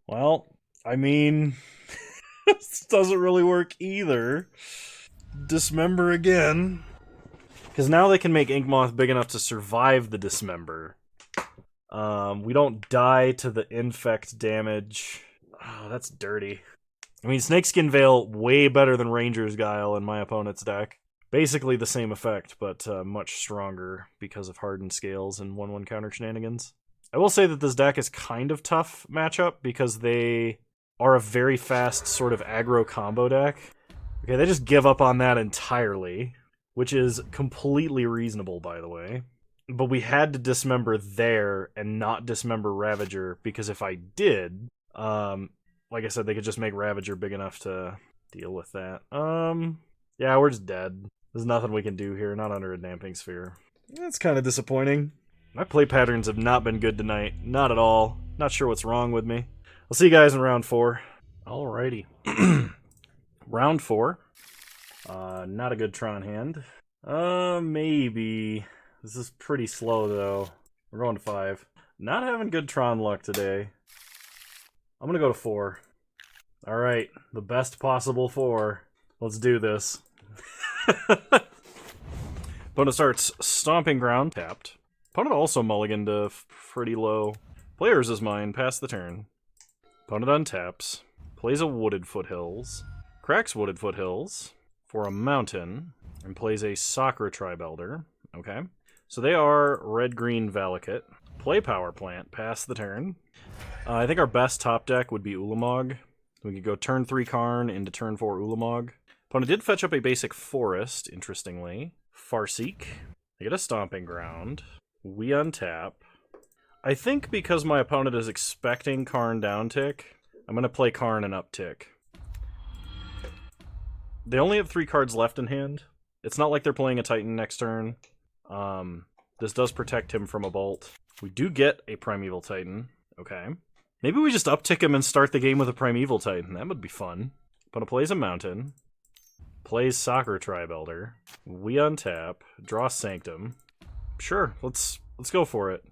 Well, I mean, this doesn't really work either. Dismember again. Because now they can make Inkmoth big enough to survive the Dismember. We don't die to the infect damage. Oh, that's dirty. I mean, Snakeskin Veil, way better than Ranger's Guile in my opponent's deck. Basically the same effect, but much stronger because of hardened scales and 1/1 counter shenanigans. I will say that this deck is kind of tough matchup because they are a very fast sort of aggro combo deck. Okay, they just give up on that entirely, which is completely reasonable, by the way. But we had to dismember there and not dismember Ravager, because if I did, like I said, they could just make Ravager big enough to deal with that. Yeah, we're just dead. There's nothing we can do here, not under a Damping Sphere. That's kind of disappointing. My play patterns have not been good tonight. Not at all. Not sure what's wrong with me. I'll see you guys in round 4. Alrighty. Round 4. Not a good Tron hand. Maybe. This is pretty slow, though. We're going to 5. Not having good Tron luck today. I'm going to go to 4. Alright, the best possible 4. Let's do this. Opponent starts Stomping Ground, tapped. Opponent also mulliganed to pretty low. Player's is mine, pass the turn. Opponent untaps. Plays a Wooded Foothills. Cracks Wooded Foothills for a mountain. And plays a Sakura Tribe Elder. Okay. So they are red-green Valakut. Play Power Plant, pass the turn. I think our best top deck would be Ulamog. We could go turn 3 Karn into turn 4 Ulamog. Opponent did fetch up a basic forest, interestingly. Farseek. I get a Stomping Ground. We untap. I think because my opponent is expecting Karn downtick, I'm going to play Karn and uptick. They only have 3 cards left in hand. It's not like they're playing a Titan next turn. This does protect him from a bolt. We do get a Primeval Titan. Okay. Maybe we just uptick him and start the game with a Primeval Titan. That would be fun. Opponent plays a mountain. Plays Sakura Tribe Elder. We untap. Draw Sanctum. Sure, let's go for it.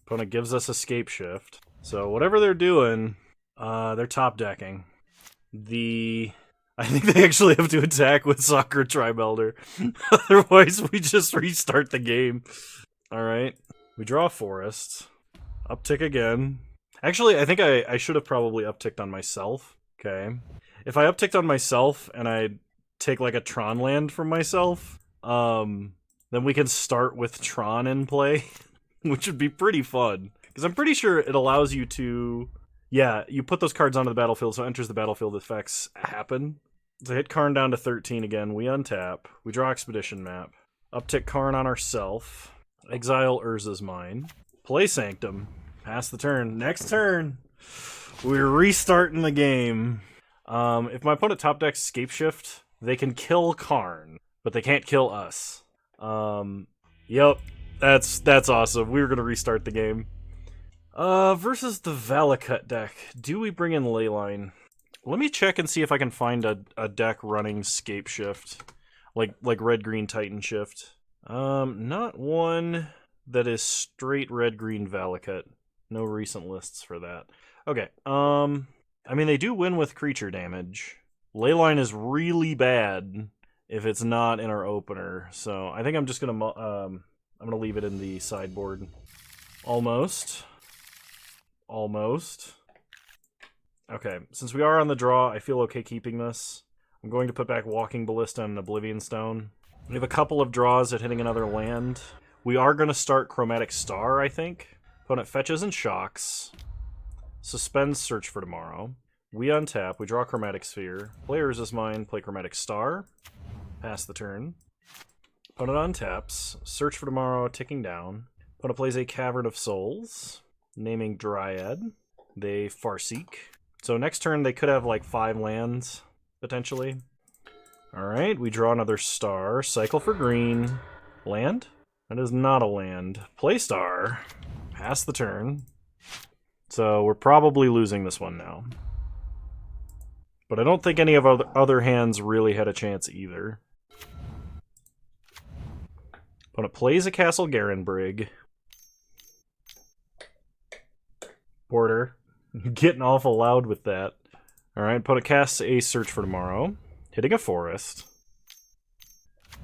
Opponent gives us Escape Shift. So whatever they're doing, they're top decking. I think they actually have to attack with Sakura Tribe Elder. Otherwise, we just restart the game. Alright. We draw a forest. Uptick again. Actually, I think I should have probably upticked on myself. Okay. If I upticked on myself and I take like a Tron land from myself, then we can start with Tron in play, which would be pretty fun. Because I'm pretty sure it allows you to... Yeah, you put those cards onto the battlefield, so enters the battlefield effects happen. So hit Karn down to 13 again. We untap. We draw Expedition Map. Uptick Karn on ourself. Exile Urza's Mine. Play Sanctum. Pass the turn. Next turn, we're restarting the game. If my opponent top decks Escape Shift, they can kill Karn, but they can't kill us. Yep, that's awesome. We were gonna restart the game. Versus the Valakut deck, do we bring in Leyline? Let me check and see if I can find a deck running Escape Shift, like red-green Titan Shift. Not one that is straight red-green Valakut. No recent lists for that. Okay, I mean, they do win with creature damage. Leyline is really bad if it's not in our opener, so I think I'm just gonna, I'm gonna leave it in the sideboard. Almost. Okay, since we are on the draw, I feel okay keeping this. I'm going to put back Walking Ballista and Oblivion Stone. We have a couple of draws at hitting another land. We are going to start Chromatic Star, I think. Opponent fetches and shocks. Suspends Search for Tomorrow. We untap. We draw Chromatic Sphere. Player's is mine. Play Chromatic Star. Pass the turn. Opponent untaps. Search for Tomorrow, ticking down. Opponent plays a Cavern of Souls, naming Dryad. They Farseek. So next turn they could have like 5 lands, potentially. Alright, we draw another star. Cycle for green. Land? That is not a land. Play star. Pass the turn. So we're probably losing this one now. But I don't think any of our other hands really had a chance either. Opponent plays a Castle Garenbrig. Porter. Getting awful loud with that. Alright, opponent casts a Search for Tomorrow. Hitting a forest.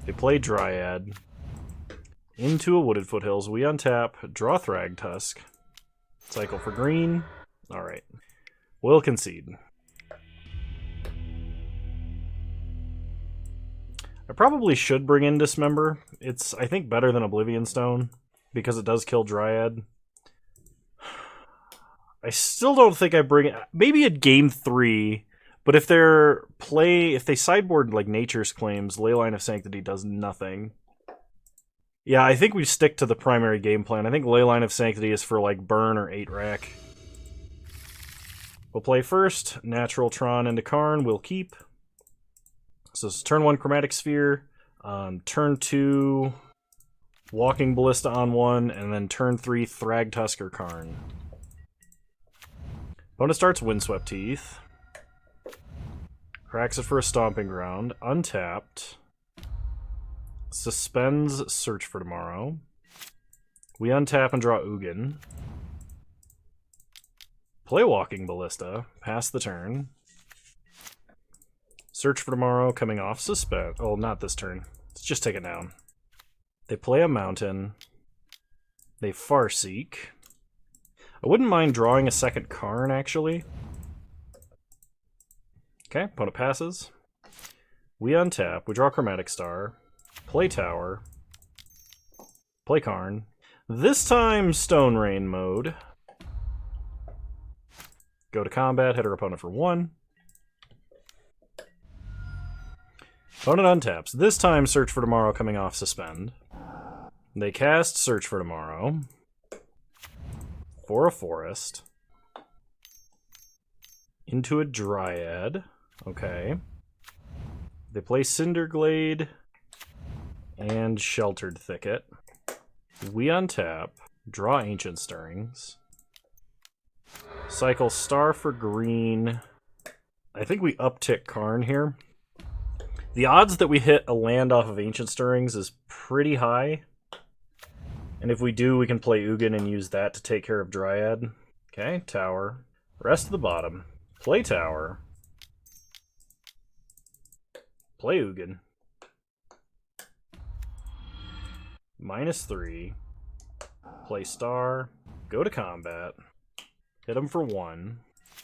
They play Dryad. Into a Wooded Foothills. We untap. Draw Thragtusk. Cycle for green. Alright. We'll concede. I probably should bring in Dismember. It's, I think, better than Oblivion Stone, because it does kill Dryad. I still don't think I bring it. Maybe at game 3, but if they sideboard like Nature's Claims, Leyline of Sanctity does nothing. Yeah, I think we stick to the primary game plan. I think Leyline of Sanctity is for like burn or 8-rack. We'll play first, natural Tron into Karn, we'll keep. So it's turn 1 Chromatic Sphere, turn 2 Walking Ballista on 1, and then turn 3 Thragtusker Karn. Opponent starts Windswept Teeth. Cracks it for a Stomping Ground. Untapped. Suspends Search for Tomorrow. We untap and draw Ugin. Play Walking Ballista. Pass the turn. Search for Tomorrow coming off Suspend. Oh, not this turn. Let's just take it down. They play a Mountain. They Farseek. I wouldn't mind drawing a second Karn, actually. Okay, opponent passes. We untap. We draw Chromatic Star. Play Tower. Play Karn. This time, Stone Rain mode. Go to combat, hit our opponent for 1. Opponent untaps. This time, Search for Tomorrow coming off Suspend. They cast Search for Tomorrow. For a Forest. Into a Dryad. Okay. They play Cinderglade and Sheltered Thicket. We untap. Draw Ancient Stirrings. Cycle Star for green. I think we uptick Karn here. The odds that we hit a land off of Ancient Stirrings is pretty high. And if we do, we can play Ugin and use that to take care of Dryad. Okay, Tower. Rest of the bottom. Play Tower. Play Ugin. -3. Play Star. Go to combat. Hit them for 1.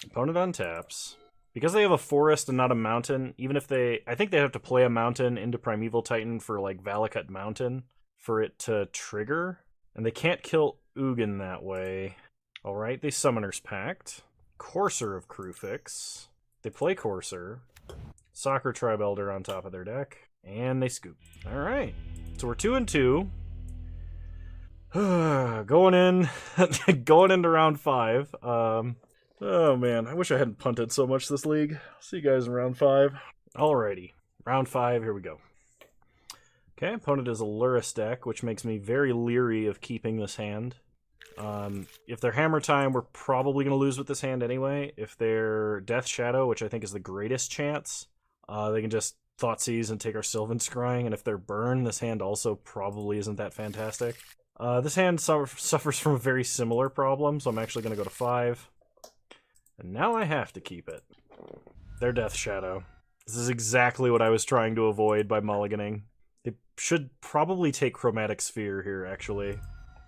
Opponent untaps. Because they have a forest and not a mountain, even if they... I think they have to play a mountain into Primeval Titan for, like, Valakut Mountain for it to trigger. And they can't kill Ugin that way. Alright, they Summoner's Pact. Courser of Crewfix. They play Courser. Soccer Tribe Elder on top of their deck. And they scoop. Alright. So we're 2-2. Going into round 5. Oh man, I wish I hadn't punted so much this league. See you guys in round 5. Alrighty. Round 5, here we go. Okay, opponent is a Lurrus deck, which makes me very leery of keeping this hand. If they're Hammer Time, we're probably going to lose with this hand anyway. If they're Death Shadow, which I think is the greatest chance, they can just Thoughtseize and take our Sylvan Scrying. And if they're Burn, this hand also probably isn't that fantastic. This hand suffers from a very similar problem, so I'm actually going to go to 5. And now I have to keep it. They're Death Shadow. This is exactly what I was trying to avoid by mulliganing. They should probably take Chromatic Sphere here, actually.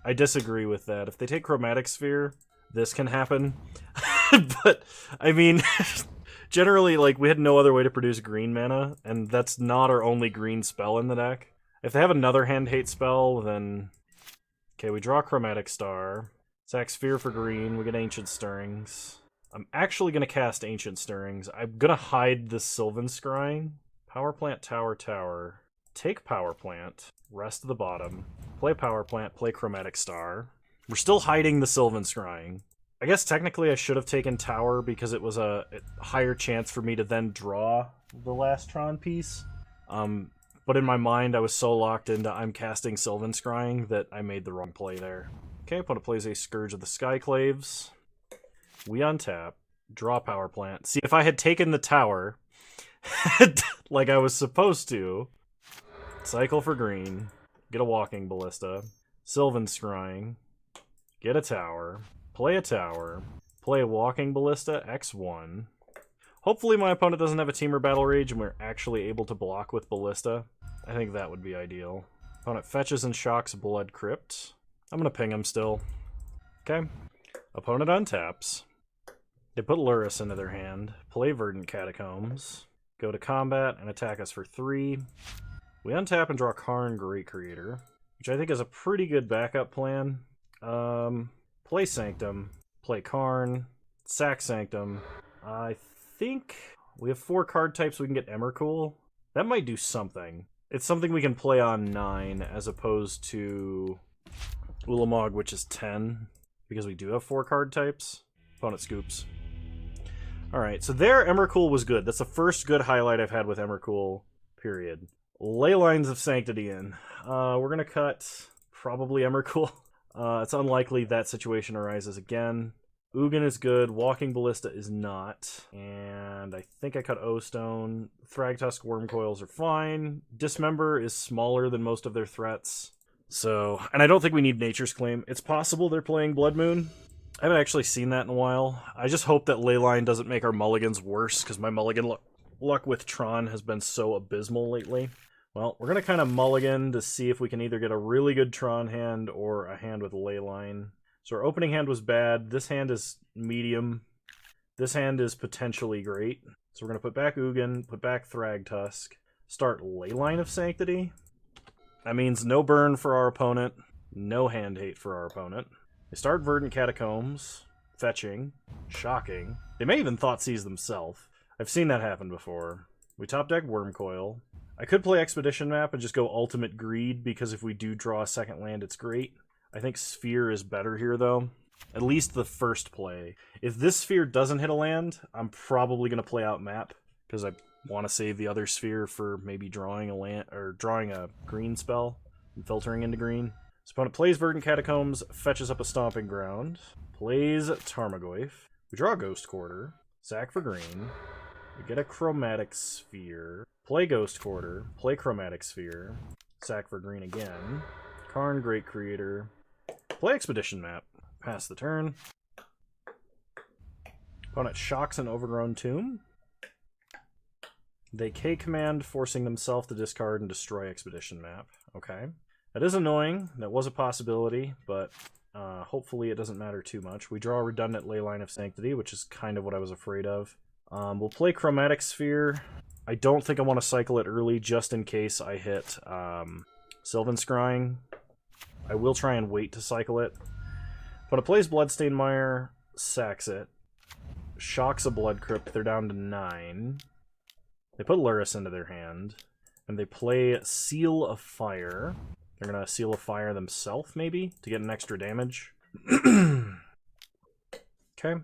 I disagree with that. If they take Chromatic Sphere, this can happen. But, I mean, generally, like, we had no other way to produce green mana, and that's not our only green spell in the deck. If they have another hand-hate spell, then... Okay, we draw Chromatic Star. Sack Sphere for green, we get Ancient Stirrings. I'm actually going to cast Ancient Stirrings. I'm going to hide the Sylvan Scrying. Power Plant, Tower, Tower. Take Power Plant. Rest of the bottom. Play Power Plant, play Chromatic Star. We're still hiding the Sylvan Scrying. I guess technically I should have taken Tower because it was a higher chance for me to then draw the last Tron piece. But in my mind I was so locked into I'm casting Sylvan Scrying that I made the wrong play there. Okay, opponent plays a Scourge of the Skyclaves. We untap, draw Power Plant. See, if I had taken the Tower, like I was supposed to, cycle for green, get a Walking Ballista, Sylvan Scrying, get a Tower, play a Tower, play a Walking Ballista, X1. Hopefully my opponent doesn't have a Temur Battle Rage and we're actually able to block with Ballista. I think that would be ideal. Opponent fetches and shocks Blood Crypt. I'm going to ping him still. Okay. Opponent untaps. They put Lurrus into their hand, play Verdant Catacombs, go to combat and attack us for 3. We untap and draw Karn, Great Creator, which I think is a pretty good backup plan. Play Sanctum, play Karn, sack Sanctum. I think we have 4 card types we can get Emrakul. That might do something. It's something we can play on 9 as opposed to Ulamog, which is 10, because we do have 4 card types. Opponent scoops. Alright, so there Emrakul was good. That's the first good highlight I've had with Emrakul, period. Ley Lines of Sanctity in. We're going to cut probably Emrakul. It's unlikely that situation arises again. Ugin is good. Walking Ballista is not. And I think I cut O-Stone. Thragtusk Wormcoils are fine. Dismember is smaller than most of their threats. So, and I don't think we need Nature's Claim. It's possible they're playing Blood Moon. I haven't actually seen that in a while. I just hope that Leyline doesn't make our mulligans worse, because my mulligan luck with Tron has been so abysmal lately. Well, we're going to kind of mulligan to see if we can either get a really good Tron hand or a hand with Leyline. So our opening hand was bad. This hand is medium. This hand is potentially great. So we're going to put back Ugin, put back Thragtusk, start Leyline of Sanctity. That means no burn for our opponent, no hand hate for our opponent. They start Verdant Catacombs, fetching, shocking. They may even Thoughtseize themselves. I've seen that happen before. We top deck Wormcoil. I could play Expedition Map and just go Ultimate Greed, because if we do draw a second land, it's great. I think Sphere is better here, though. At least the first play. If this Sphere doesn't hit a land, I'm probably going to play out Map, because I want to save the other Sphere for maybe drawing a land, or drawing a green spell and filtering into green. So opponent plays Verdant Catacombs, fetches up a Stomping Ground, plays Tarmogoyf. We draw a Ghost Quarter, sack for green. We get a Chromatic Sphere, play Ghost Quarter, play Chromatic Sphere, sack for green again. Karn, Great Creator, play Expedition Map, pass the turn. Opponent shocks an Overgrown Tomb. They K-command, forcing themselves to discard and destroy Expedition Map. Okay. That is annoying. That was a possibility, but hopefully it doesn't matter too much. We draw a redundant Leyline of Sanctity, which is kind of what I was afraid of. We'll play Chromatic Sphere. I don't think I want to cycle it early, just in case I hit Sylvan Scrying. I will try and wait to cycle it. But it plays Bloodstained Mire, sacks it, shocks a Blood Crypt, they're down to 9. They put Lurrus into their hand, and they play Seal of Fire. They're going to Seal of Fire themselves, maybe, to get an extra damage. Okay.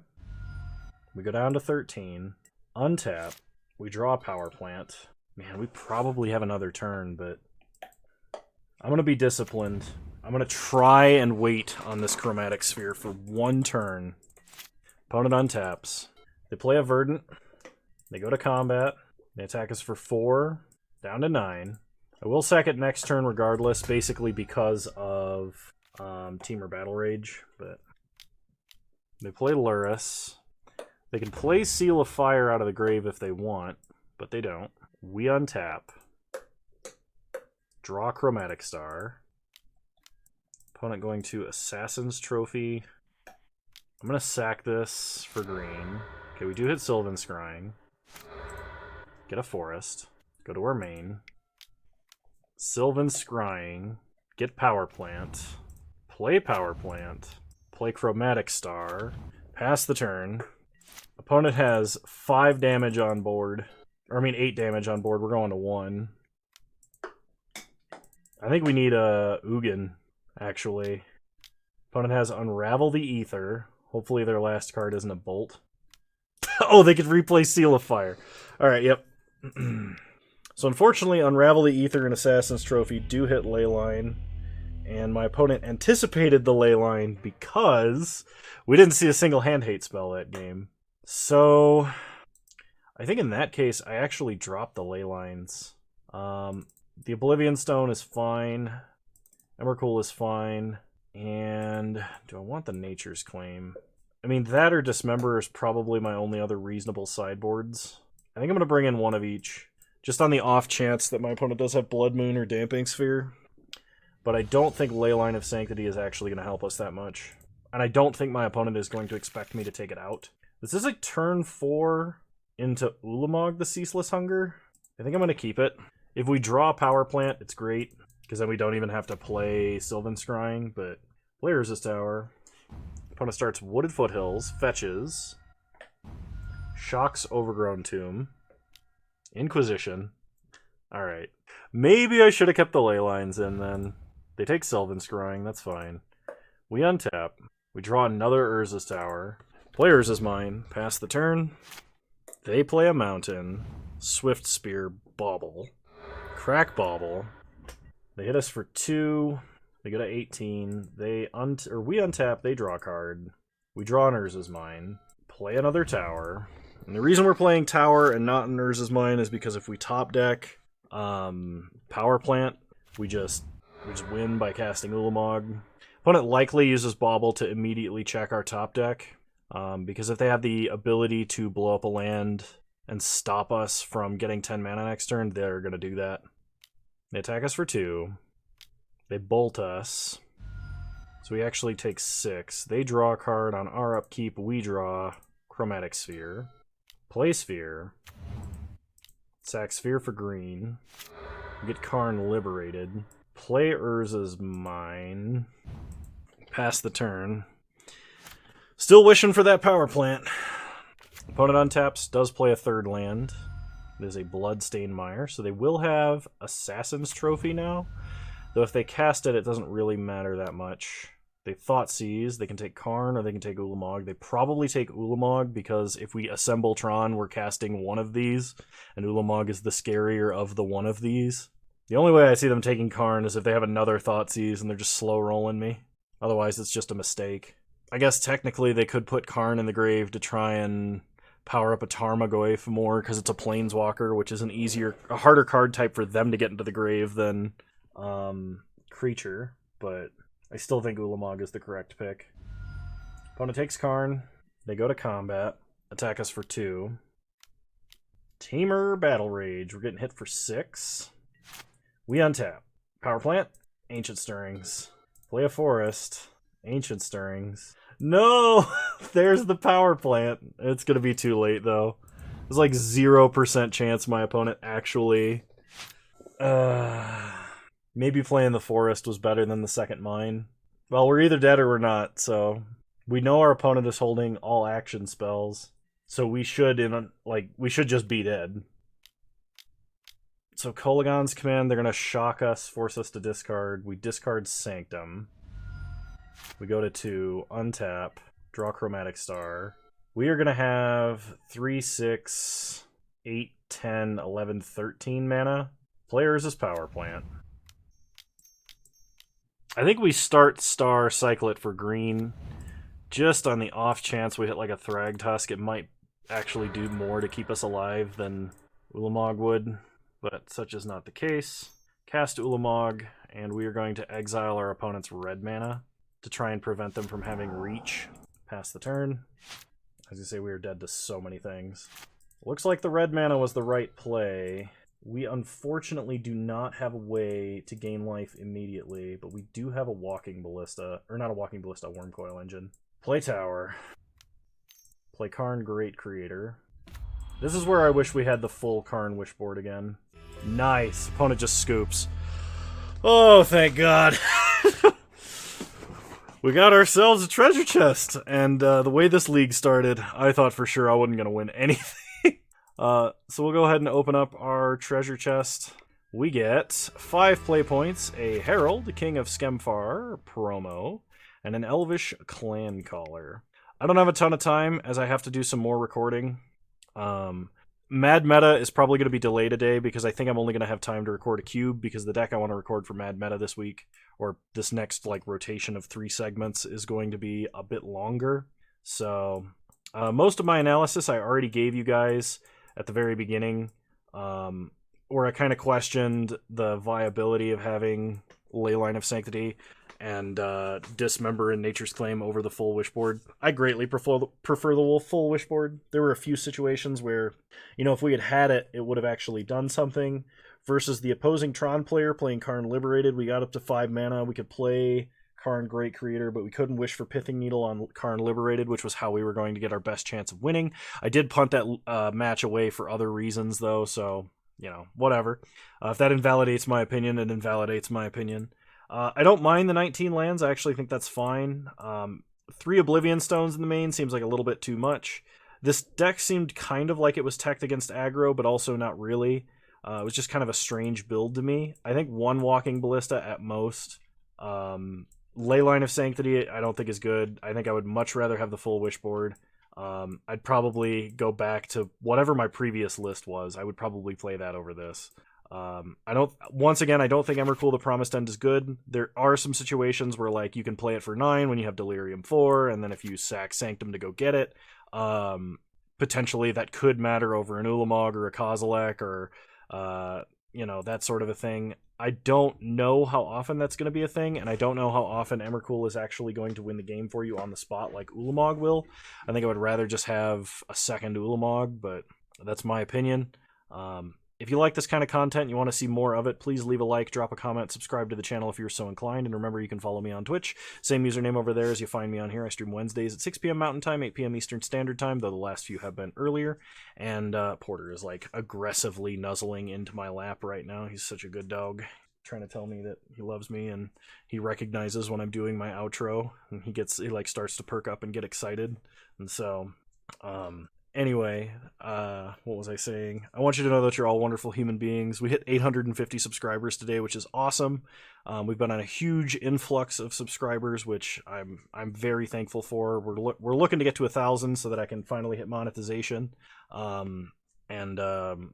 We go down to 13. Untap. We draw a Power Plant. Man, we probably have another turn, but I'm going to be disciplined. I'm going to try and wait on this Chromatic Sphere for 1 turn. Opponent untaps. They play a Verdant. They go to combat. They attack us for 4, down to 9. I will sack it next turn regardless, basically because of Temur Battle Rage, but they play Lurrus. They can play Seal of Fire out of the grave if they want, but they don't. We untap. Draw Chromatic Star. Opponent going to Assassin's Trophy. I'm going to sack this for green. Okay, we do hit Sylvan Scrying. Get a Forest. Go to our main. Sylvan Scrying. Get Power Plant. Play Power Plant. Play Chromatic Star. Pass the turn. Opponent has 5 damage on board. Or, I mean, 8 damage on board. We're going to 1. I think we need a Ugin, actually. Opponent has Unravel the Ether. Hopefully their last card isn't a Bolt. Oh, they could replay Seal of Fire. Alright, yep. So unfortunately, Unravel the Ether and Assassin's Trophy do hit Leyline. And my opponent anticipated the Leyline because we didn't see a single hand hate spell that game. So I think in that case, I actually dropped the Leylines. The Oblivion Stone is fine. Emrakul is fine. And do I want the Nature's Claim? I mean, that or Dismember is probably my only other reasonable sideboards. I think I'm going to bring in one of each, just on the off chance that my opponent does have Blood Moon or Damping Sphere. But I don't think Leyline of Sanctity is actually going to help us that much. And I don't think my opponent is going to expect me to take it out. This is like turn 4 into Ulamog the Ceaseless Hunger. I think I'm going to keep it. If we draw a power plant, it's great, because then we don't even have to play Sylvan Scrying, but play Urza's Tower. Opponent starts Wooded Foothills, fetches, shocks Overgrown Tomb, Inquisition. Alright. Maybe I should have kept the ley lines in then. They take Sylvan Scrying, that's fine. We untap. We draw another Urza's Tower. Play Urza's Mine, pass the turn. They play a mountain. Swift Spear, Bauble. Crack Bauble. They hit us for 2. They go to 18. We untap, they draw a card. We draw an Urza's Mine. Play another tower. And the reason we're playing tower and not an Urza's Mine is because if we top deck power plant, we just win by casting Ulamog. Opponent likely uses Bauble to immediately check our top deck. Because if they have the ability to blow up a land and stop us from getting 10 mana next turn, they're going to do that. They attack us for 2. They bolt us. So we actually take 6. They draw a card on our upkeep. We draw Chromatic Sphere. Play Sphere. Sack Sphere for green. We get Karn Liberated. Play Urza's Mine. Pass the turn. Still wishing for that power plant. Opponent untaps, does play a 3rd land. It is a Bloodstained Mire, so they will have Assassin's Trophy now. Though if they cast it, it doesn't really matter that much. They Thoughtseize, they can take Karn or they can take Ulamog. They probably take Ulamog because if we assemble Tron, we're casting one of these, and Ulamog is the scarier of the one of these. The only way I see them taking Karn is if they have another Thoughtseize and they're just slow rolling me. Otherwise, it's just a mistake. I guess technically they could put Karn in the grave to try and power up a Tarmogoyf more because it's a Planeswalker, which is a harder card type for them to get into the grave than creature, but I still think Ulamog is the correct pick. Opponent takes Karn, they go to combat, attack us for 2. Tamer Battle Rage, we're getting hit for 6. We untap. Power Plant, Ancient Stirrings. Play a Forest, Ancient Stirrings. No! There's the power plant. It's going to be too late, though. There's like 0% chance my opponent actually... maybe playing the forest was better than the second mine. Well, we're either dead or we're not, so... We know our opponent is holding all action spells. So we should just be dead. So Kolaghan's Command, they're going to shock us, force us to discard. We discard Sanctum. We go to 2, untap, draw Chromatic Star. We are going to have 3, 6, 8, 10, 11, 13 mana. Players is Power Plant. I think we start Star, cycle it for green. Just on the off chance we hit like a Thragtusk, it might actually do more to keep us alive than Ulamog would. But such is not the case. Cast Ulamog, and we are going to exile our opponent's red mana to try and prevent them from having reach. Pass the turn. As you say, we are dead to so many things. Looks like the red mana was the right play. We unfortunately do not have a way to gain life immediately, but we do have a Walking Ballista, or not a Walking Ballista, a Wormcoil Engine. Play Tower. Play Karn Great Creator. This is where I wish we had the full Karn Wishboard again. Nice. Opponent just scoops. Oh, thank God. We got ourselves a treasure chest, and the way this league started, I thought for sure I wasn't going to win anything. So we'll go ahead and open up our treasure chest. We get 5 play points, a Herald, King of Skemfar promo, and an Elvish Clan Caller. I don't have a ton of time, as I have to do some more recording. Mad Meta is probably going to be delayed a day because I think I'm only going to have time to record a cube because the deck I want to record for Mad Meta this week, or this next rotation of 3 segments, is going to be a bit longer. So most of my analysis I already gave you guys at the very beginning, where I kind of questioned the viability of having Leyline of Sanctity and Dismember in Nature's Claim over the full Wishboard. I greatly prefer the full Wishboard. There were a few situations where, if we had it, it would have actually done something. Versus the opposing Tron player playing Karn Liberated, we got up to 5 mana. We could play Karn Great Creator, but we couldn't wish for Pithing Needle on Karn Liberated, which was how we were going to get our best chance of winning. I did punt that match away for other reasons, though, so whatever. If that invalidates my opinion, it invalidates my opinion. I don't mind the 19 lands. I actually think that's fine. 3 Oblivion Stones in the main seems like a little bit too much. This deck seemed kind of like it was teched against aggro, but also not really. It was just kind of a strange build to me. I think 1 Walking Ballista at most. Leyline of Sanctity I don't think is good. I think I would much rather have the full Wishboard. I'd probably go back to whatever my previous list was. I would probably play that over this. I don't think Emrakul the Promised End is good. There are some situations where like you can play it for 9 when you have Delirium 4, and then if you sack Sanctum to go get it, potentially that could matter over an Ulamog or a Kozilek or that sort of a thing. I don't know how often that's going to be a thing, and I don't know how often Emrakul is actually going to win the game for you on the spot like Ulamog will. I think I would rather just have a second Ulamog, but that's my opinion. If you like this kind of content and you want to see more of it, please leave a like, drop a comment, subscribe to the channel if you're so inclined, and remember you can follow me on Twitch. Same username over there as you find me on here. I stream Wednesdays at 6 p.m. Mountain Time, 8 p.m. Eastern Standard Time, though the last few have been earlier. And Porter is like aggressively nuzzling into my lap right now. He's such a good dog, trying to tell me that he loves me, and he recognizes when I'm doing my outro, and he starts to perk up and get excited. And so anyway, what was I saying? I want you to know that you're all wonderful human beings. We hit 850 subscribers today, which is awesome. We've been on a huge influx of subscribers, which I'm very thankful for. We're looking to get to 1,000 so that I can finally hit monetization, and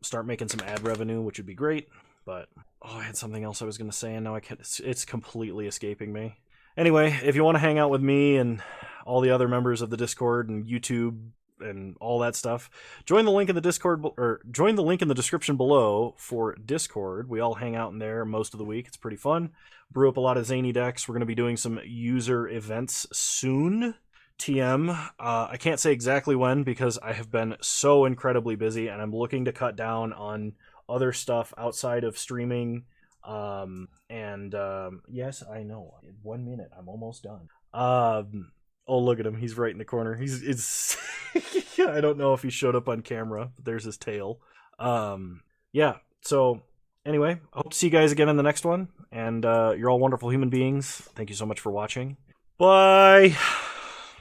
start making some ad revenue, which would be great. But I had something else I was going to say, and now it's completely escaping me. Anyway, if you want to hang out with me and all the other members of the Discord and YouTube and all that stuff, join the link in the Discord, or join the link in the description below for Discord. We all hang out in there most of the week. It's pretty fun. Brew up a lot of zany decks. We're going to be doing some user events soon. TM. I can't say exactly when because I have been so incredibly busy, and I'm looking to cut down on other stuff outside of streaming. Yes, I know. 1 minute. I'm almost done. Oh, look at him. He's right in the corner. It's I don't know if he showed up on camera, but there's his tail. Yeah, so anyway, I hope to see you guys again in the next one, and you're all wonderful human beings. Thank you so much for watching. Bye!